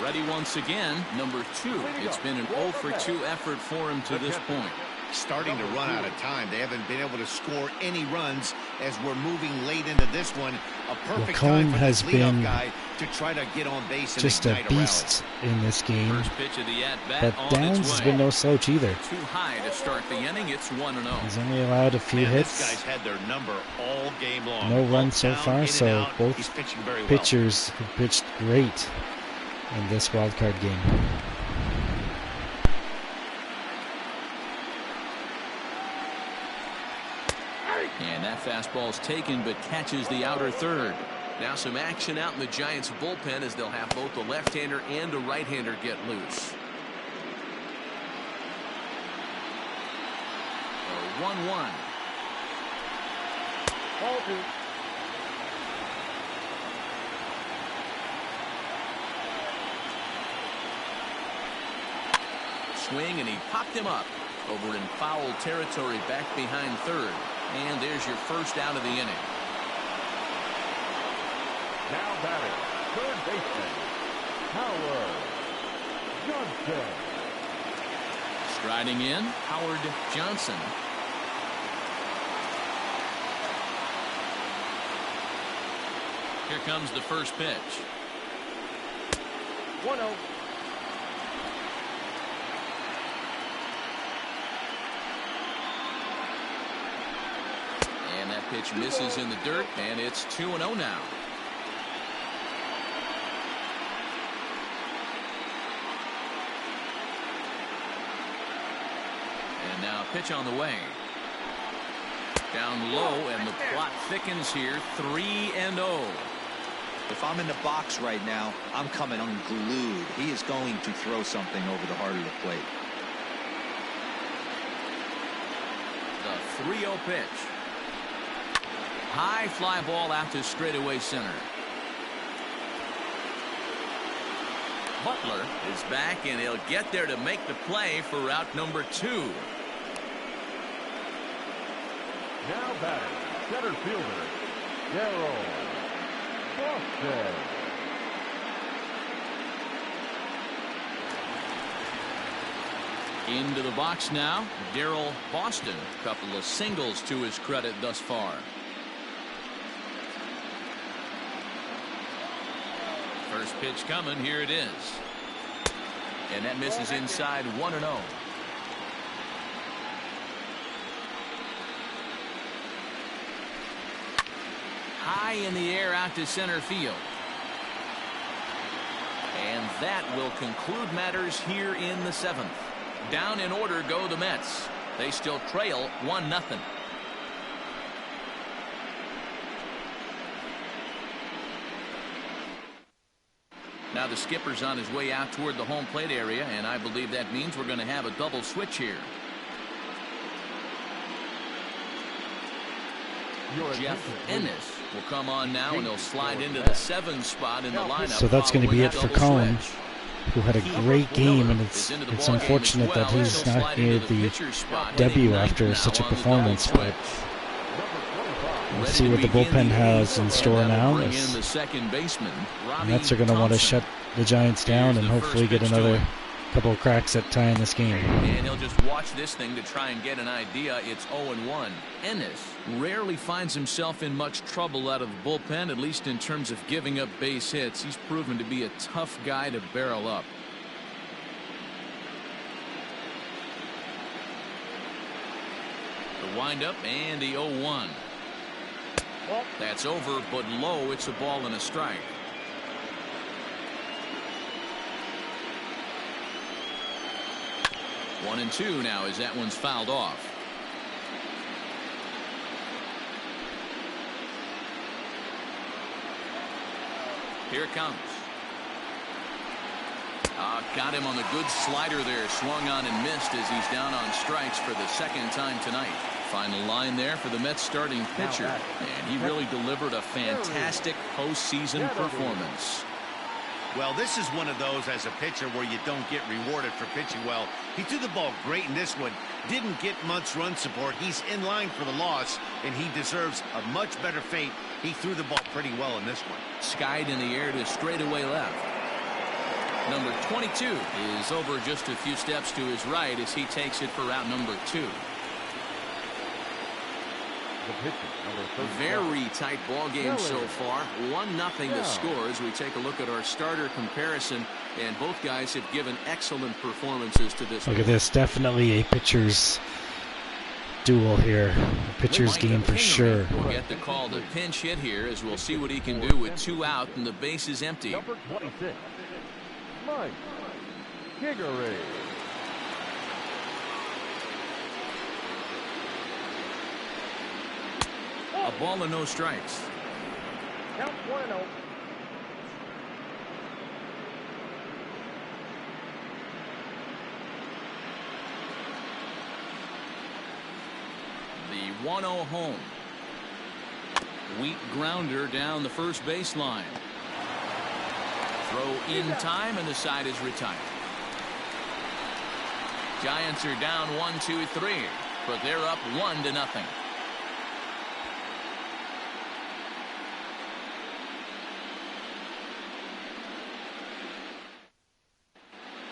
Ready once again, number 2. It's been an 0 for 2 effort for him to this point. Starting to run out of time. They haven't been able to score any runs as we're moving late into this one. A perfect time for this leadoff guy to try to get on base and just a beast in this game. First pitch of the at-bat But Downs has been no slouch either. Too high to start the inning. It's 1-0. He's only allowed a few hits. This guy's had their number all game long. No runs so far, so both pitchers have pitched great in this wild card game. And that fastball's taken, but catches the outer third. Now some action out in the Giants bullpen as they'll have both a left-hander and a right-hander get loose. 1-1. Ball 2. Swing, and he popped him up over in foul territory back behind third. And there's your first out of the inning. Now batting, third baseman, Howard Johnson. Striding in, Howard Johnson. Here comes the first pitch. 1-0. And that pitch misses in the dirt, and it's 2-0 now. And now a pitch on the way. Down low, and the plot thickens here. 3-0. If I'm in the box right now, I'm coming unglued. He is going to throw something over the heart of the plate. The 3-0 pitch. High fly ball out to straightaway center. Butler is back, and he'll get there to make the play for route number 2. Now batting, center fielder, Darryl Boston. Into the box now, Darryl Boston. Couple of singles to his credit thus far. First pitch coming, here it is. And that misses inside 1-0. High in the air out to center field. And that will conclude matters here in the 7th. Down in order go the Mets. They still trail 1-0. Now the skipper's on his way out toward the home plate area, and I believe that means we're going to have a double switch here. Jeff Ennis will come on now, and he'll slide into the 7 spot in the lineup. So that's going to be it for Cohen, who had a great game, and it's unfortunate that he's not here at the debut after such a performance. But we'll see what the bullpen has in store now. The Mets are going to want to shut the Giants down and hopefully get another couple of cracks at tying this game. And he'll just watch this thing to try and get an idea. It's 0-1. Ennis rarely finds himself in much trouble out of the bullpen, at least in terms of giving up base hits. He's proven to be a tough guy to barrel up. The windup and the 0-1. That's over, but low. It's a ball and a strike. One and 2 now as that one's fouled off. Here it comes. Got him on the good slider there. Swung on and missed as he's down on strikes for the 2nd time tonight. Final line there for the Mets starting pitcher. And he really delivered a fantastic postseason performance. Well, this is one of those as a pitcher where you don't get rewarded for pitching well. He threw the ball great in this one. Didn't get much run support. He's in line for the loss, and he deserves a much better fate. He threw the ball pretty well in this one. Skied in the air to straightaway left. Number 22 is over just a few steps to his right as he takes it for route number 2. Very tight ball game so far. 1-0 the score as we take a look at our starter comparison, and both guys have given excellent performances to this. Look at this, definitely a pitcher's duel here. A pitcher's game for sure. We'll get the call to pinch hit here as we'll see what he can do with 2 out and the base is empty. Number 26, Mike Giggery. A ball and no strikes. Count 1-0. The 1-0 home. Weak grounder down the first baseline. Throw in time, and the side is retired. Giants are down 1-2-3, but they're up 1-0.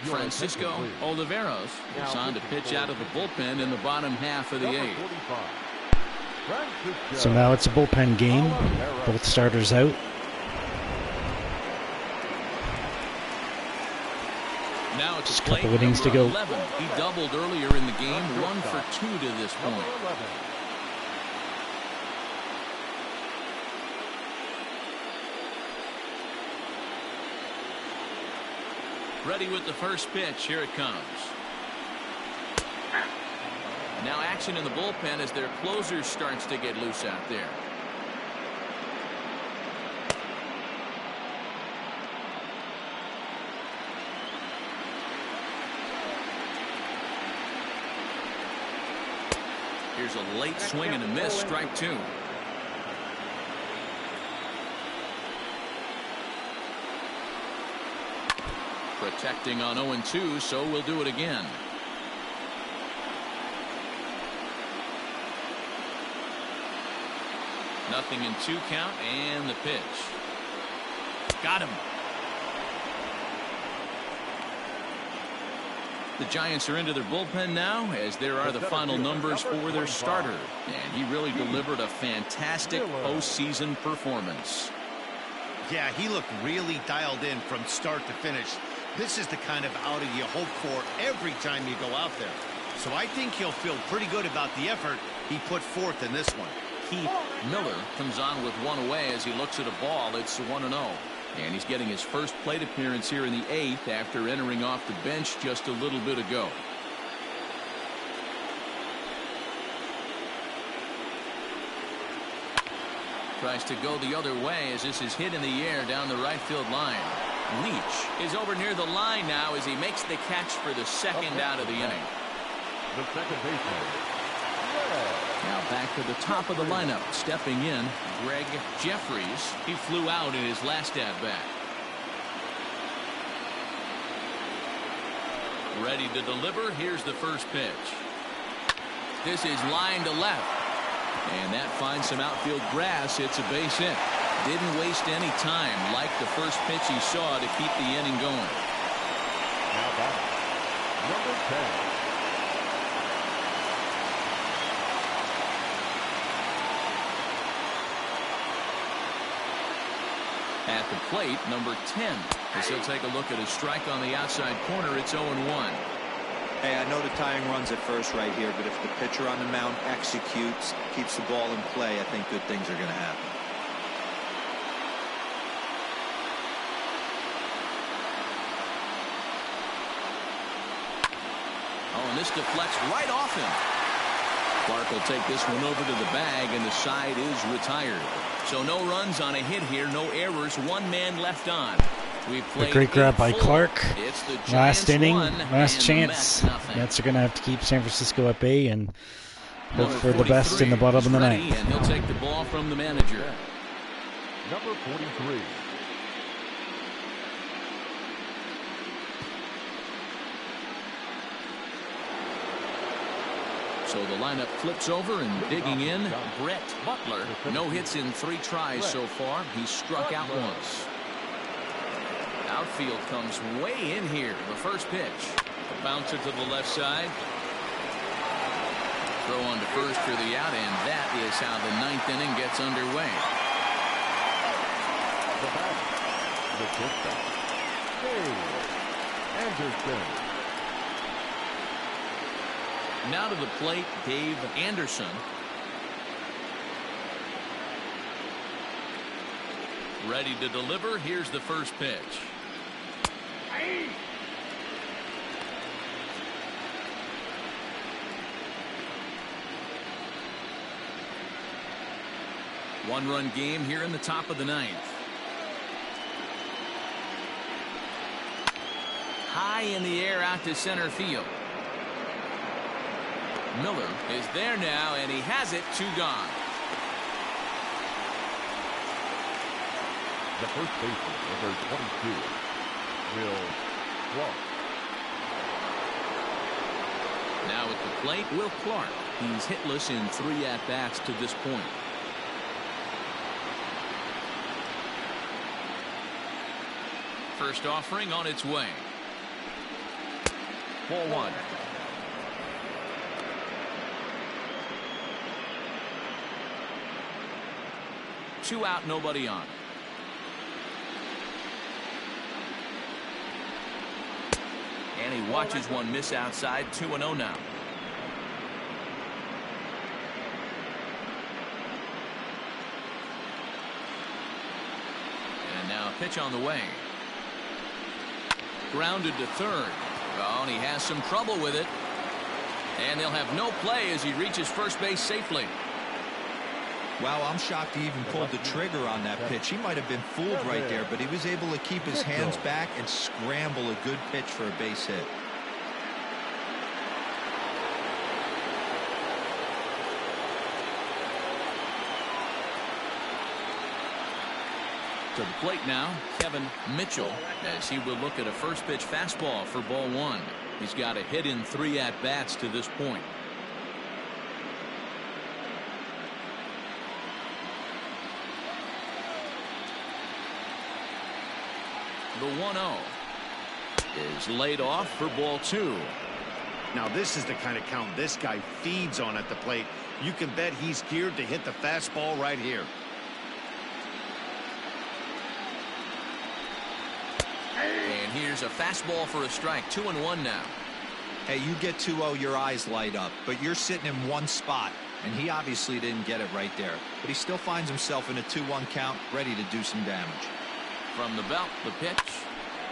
Francisco Oliveros is on to pitch out of the bullpen in the bottom half of the eighth. So now it's a bullpen game. Both starters out. Now it's Just a plate couple innings to number go. 11. He doubled earlier in the game, 1 for 2 to this point. Ready with the first pitch. Here it comes. Now action in the bullpen as their closer starts to get loose out there. Here's a late swing and a miss. Strike 2. Protecting on 0-2, so we'll do it again. Nothing in 2 count, and the pitch. Got him. The Giants are into their bullpen now, as there are the final numbers for their starter. And he really delivered a fantastic postseason performance. Yeah, he looked really dialed in from start to finish. This is the kind of outing you hope for every time you go out there. So I think he'll feel pretty good about the effort he put forth in this one. Heath Miller comes on with 1 away as he looks at a ball. It's 1-0. And he's getting his first plate appearance here in the 8th after entering off the bench just a little bit ago. Tries to go the other way as this is hit in the air down the right field line. Leach is over near the line now as he makes the catch for the second out of the inning. The second baseman. Now back to the top of the lineup. Stepping in, Greg Jeffries. He flew out in his last at-bat. Ready to deliver. Here's the first pitch. This is line to left. And that finds some outfield grass. It's a base hit. Didn't waste any time. Like the first pitch he saw to keep the inning going. Now back. Number 10. At the plate, number 10. As he'll take a look at his strike on the outside corner, it's 0-1. Hey, I know the tying runs at first right here, but if the pitcher on the mound executes, keeps the ball in play, I think good things are going to happen. Oh, and this deflects right off him. Clark will take this one over to the bag, and the side is retired. So no runs on a hit here, no errors, 1 man left on. A great grab by Clark. It's the Last inning, last and chance. the Mets, Mets are going to have to keep San Francisco at bay and hope Number for the best in the 43 bottom is of the ready, ninth. and he'll take the ball from the manager. Number 43. So the lineup flips over, and digging in, Brett Butler. No hits in 3 tries so far. He's struck out once. Outfield comes way in here. The first pitch. A bouncer to the left side. Throw on to first for the out, and that is how the 9th inning gets underway. The back. The pitcher. Dave Anderson. Now to the plate, Dave Anderson. Ready to deliver. Here's the first pitch. One-run game here in the top of the ninth. High in the air out to center field. Miller is there now, and he has it. 2 gone. The first baseman, number 22, Will Clark. Now at the plate, Will Clark. He's hitless in 3 at-bats to this point. First offering on its way. Ball 1. Two out, nobody on. And he watches one miss outside. 2-0 now. And now a pitch on the way. Grounded to third. Oh, and he has some trouble with it. And they'll have no play as he reaches first base safely. Wow, I'm shocked he even pulled the trigger on that pitch. He might have been fooled right there, but he was able to keep his hands back and scramble a good pitch for a base hit. To the plate now, Kevin Mitchell, as he will look at a first pitch fastball for ball 1. He's got a hit in 3 at-bats to this point. The 1-0 is laid off for ball 2. Now this is the kind of count this guy feeds on at the plate. You can bet he's geared to hit the fastball right here. And here's a fastball for a strike. 2-1 now. Hey, you get 2-0, your eyes light up, but you're sitting in one spot, and he obviously didn't get it right there. But he still finds himself in a 2-1 count, ready to do some damage. From the belt, the pitch.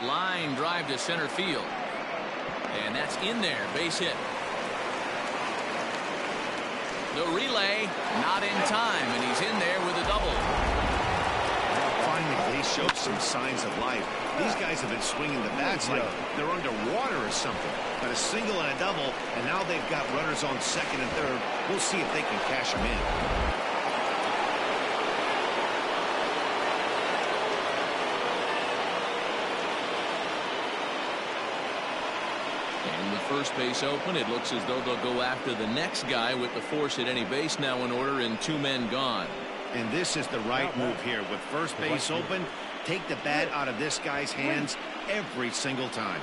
Line drive to center field. And that's in there. Base hit. The relay, not in time, and he's in there with a double. Finally, they showed some signs of life. These guys have been swinging the bats like they're underwater or something. Got a single and a double, and now they've got runners on second and third. We'll see if they can cash them in. First base open. It looks as though they'll go after the next guy with the force at any base now in order and 2 men gone. And this is the right move here. With first base open, take the bat out of this guy's hands every single time.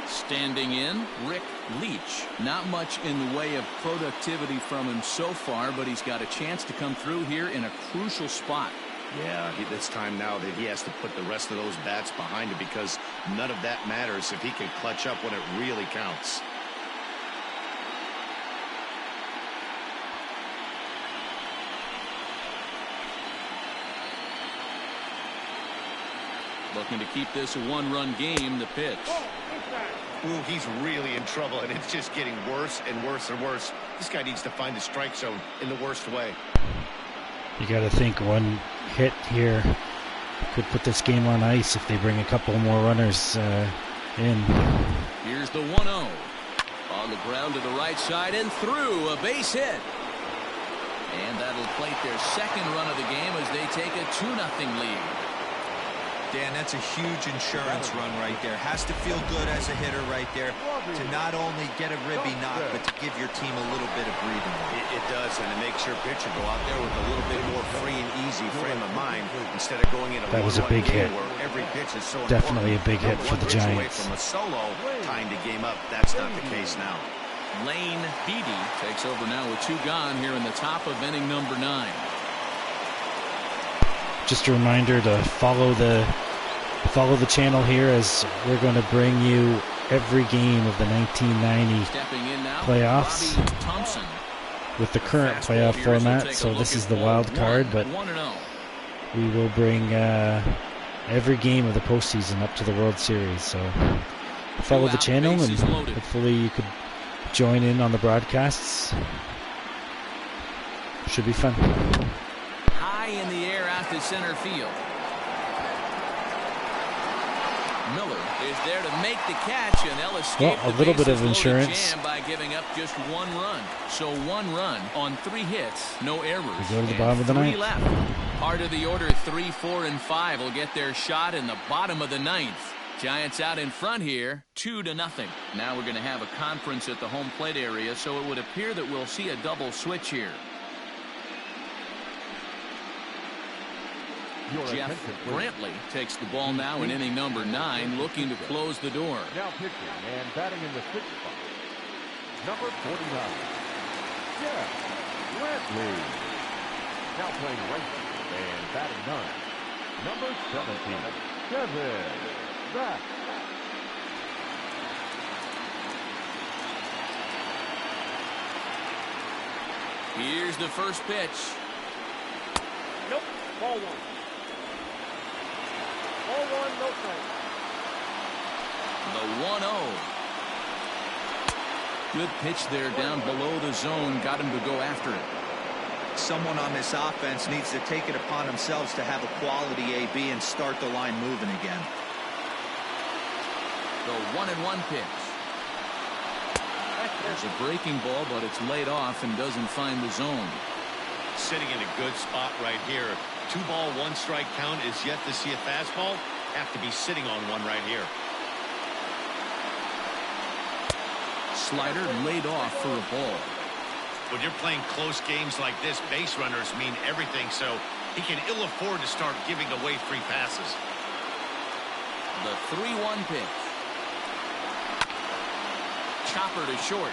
Standing in, Rick Leach. Not much in the way of productivity from him so far, but he's got a chance to come through here in a crucial spot. Yeah, it's time now that he has to put the rest of those bats behind him, because none of that matters if he can clutch up when it really counts. Looking to keep this a 1-run game. The pitch. Ooh, he's really in trouble, and it's just getting worse and worse and worse. This guy needs to find the strike zone in the worst way. You got to think one hit here could put this game on ice if they bring a couple more runners in. Here's the 1-0. On the ground to the right side and through. A base hit. And that'll plate their second run of the game as they take a 2-0 lead. Dan, that's a huge insurance run right there. Has to feel good as a hitter right there to not only get a ribby knock, but to give your team a little bit of breathing room. It does, and it makes your pitcher go out there with a little bit more free and easy frame of mind instead of going in a that was a big hit. Every pitch is so definitely important. A big hit for the Giants. From a solo, tying the game up. That's not the case now. Lane Beatty takes over now with 2 gone here in the top of inning number 9. Just a reminder to follow the channel here, as we're going to bring you every game of the 1990 playoffs with the current playoff format. So this is the wild card, but we will bring every game of the postseason up to the World Series. So follow the channel, and hopefully you could join in on the broadcasts. Should be fun. High in the air out to center field. Miller is there to make the catch, and they'll escape a little bit of insurance by giving up just 1 run. So 1 run on 3 hits, no errors. We go to the bottom of the 3 ninth. left. Part of the order 3, 4, and 5 will get their shot in the bottom of the 9th. Giants out in front here, 2-0. Now we're going to have a conference at the home plate area, so it would appear that we'll see a double switch here. Jeff Brantley takes the ball now in inning number 9, looking to close the door. Now pitching and batting in the 6th spot, number 49, Jeff Brantley. Now playing right and batting 9, number 17, Kevin Back. Here's the first pitch. Nope. Ball 1. Ball 1, no strike. The 1-0. Good pitch there down below the zone. Got him to go after it. Someone on this offense needs to take it upon themselves to have a quality AB and start the line moving again. The 1-1 pitch. There's a breaking ball, but it's laid off and doesn't find the zone. Sitting in a good spot right here. 2 ball, 1 strike count is yet to see a fastball. Have to be sitting on one right here. Slider laid off for a ball. When you're playing close games like this, base runners mean everything, so he can ill afford to start giving away free passes. The 3-1 pitch. Chopper to short.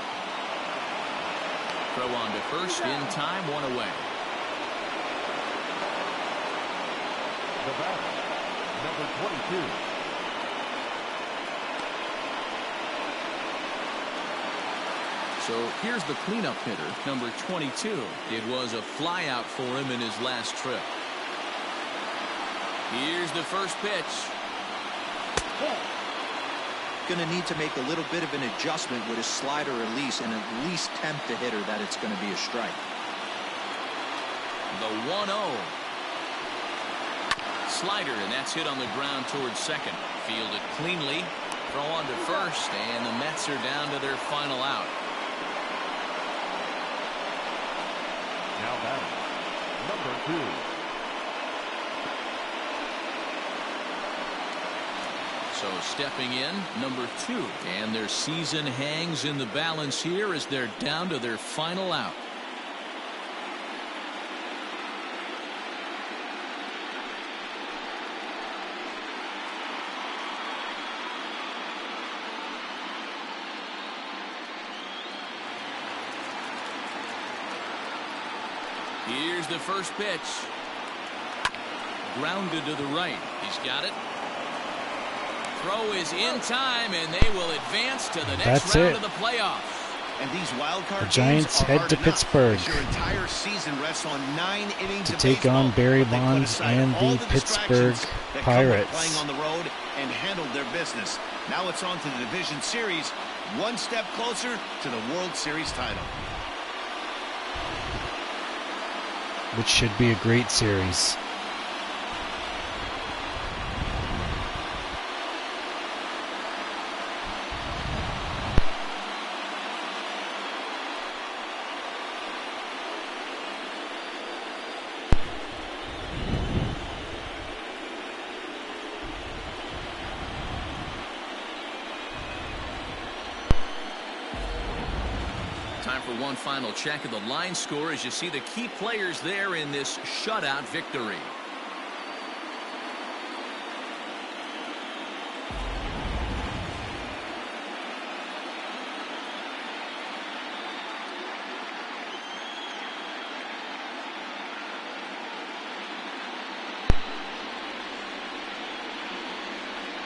Throw on to first in time, 1 away. The batter, number 22. So here's the cleanup hitter, number 22. It was a flyout for him in his last trip. Here's the first pitch. Going to need to make a little bit of an adjustment with his slider release and at least tempt the hitter that it's going to be a strike. The 1-0. Slider, and that's hit on the ground towards second. Fielded cleanly. Throw on to first, and the Mets are down to their final out. Now batting, number 2. So stepping in, number 2. And their season hangs in the balance here as they're down to their final out. Here's the first pitch. Grounded to the right. He's got it. Throw is in time, and they will advance to the next round of the playoffs. And these wild card The Giants head to Pittsburgh your entire season rests on 9 innings to of take baseball, on Barry but they put Bonds aside and all the Pittsburgh distractions that come with Pirates. playing on the road and handled their business. Now it's on to the division series, one step closer to the World Series title. Which should be a great series. Time for one final check of the line score as you see the key players there in this shutout victory.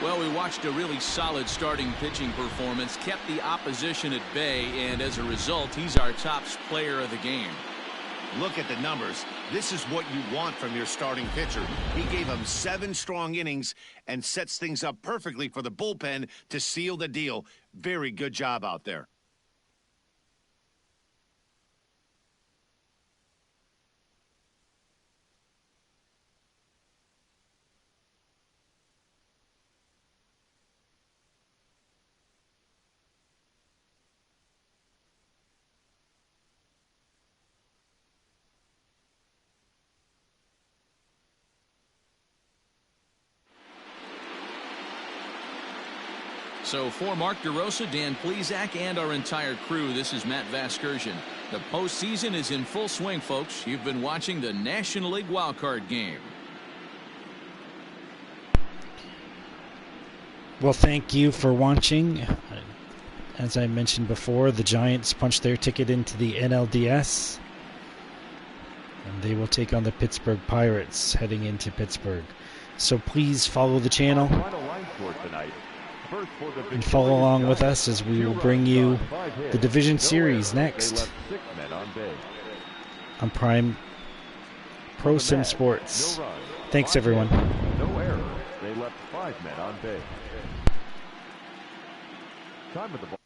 Well, we watched a really solid starting pitching performance, kept the opposition at bay, and as a result, he's our top player of the game. Look at the numbers. This is what you want from your starting pitcher. He gave him 7 strong innings and sets things up perfectly for the bullpen to seal the deal. Very good job out there. So for Mark DeRosa, Dan Plesac, and our entire crew, this is Matt Vasgersian. The postseason is in full swing, folks. You've been watching the National League Wildcard Game. Well, thank you for watching. As I mentioned before, the Giants punched their ticket into the NLDS, and they will take on the Pittsburgh Pirates heading into Pittsburgh. So please follow the channel and follow along with us as we will bring you the Division Series next on Prime Pro Sim Sports. Thanks, everyone. No errors. They left 5 men on base. Time of the ball.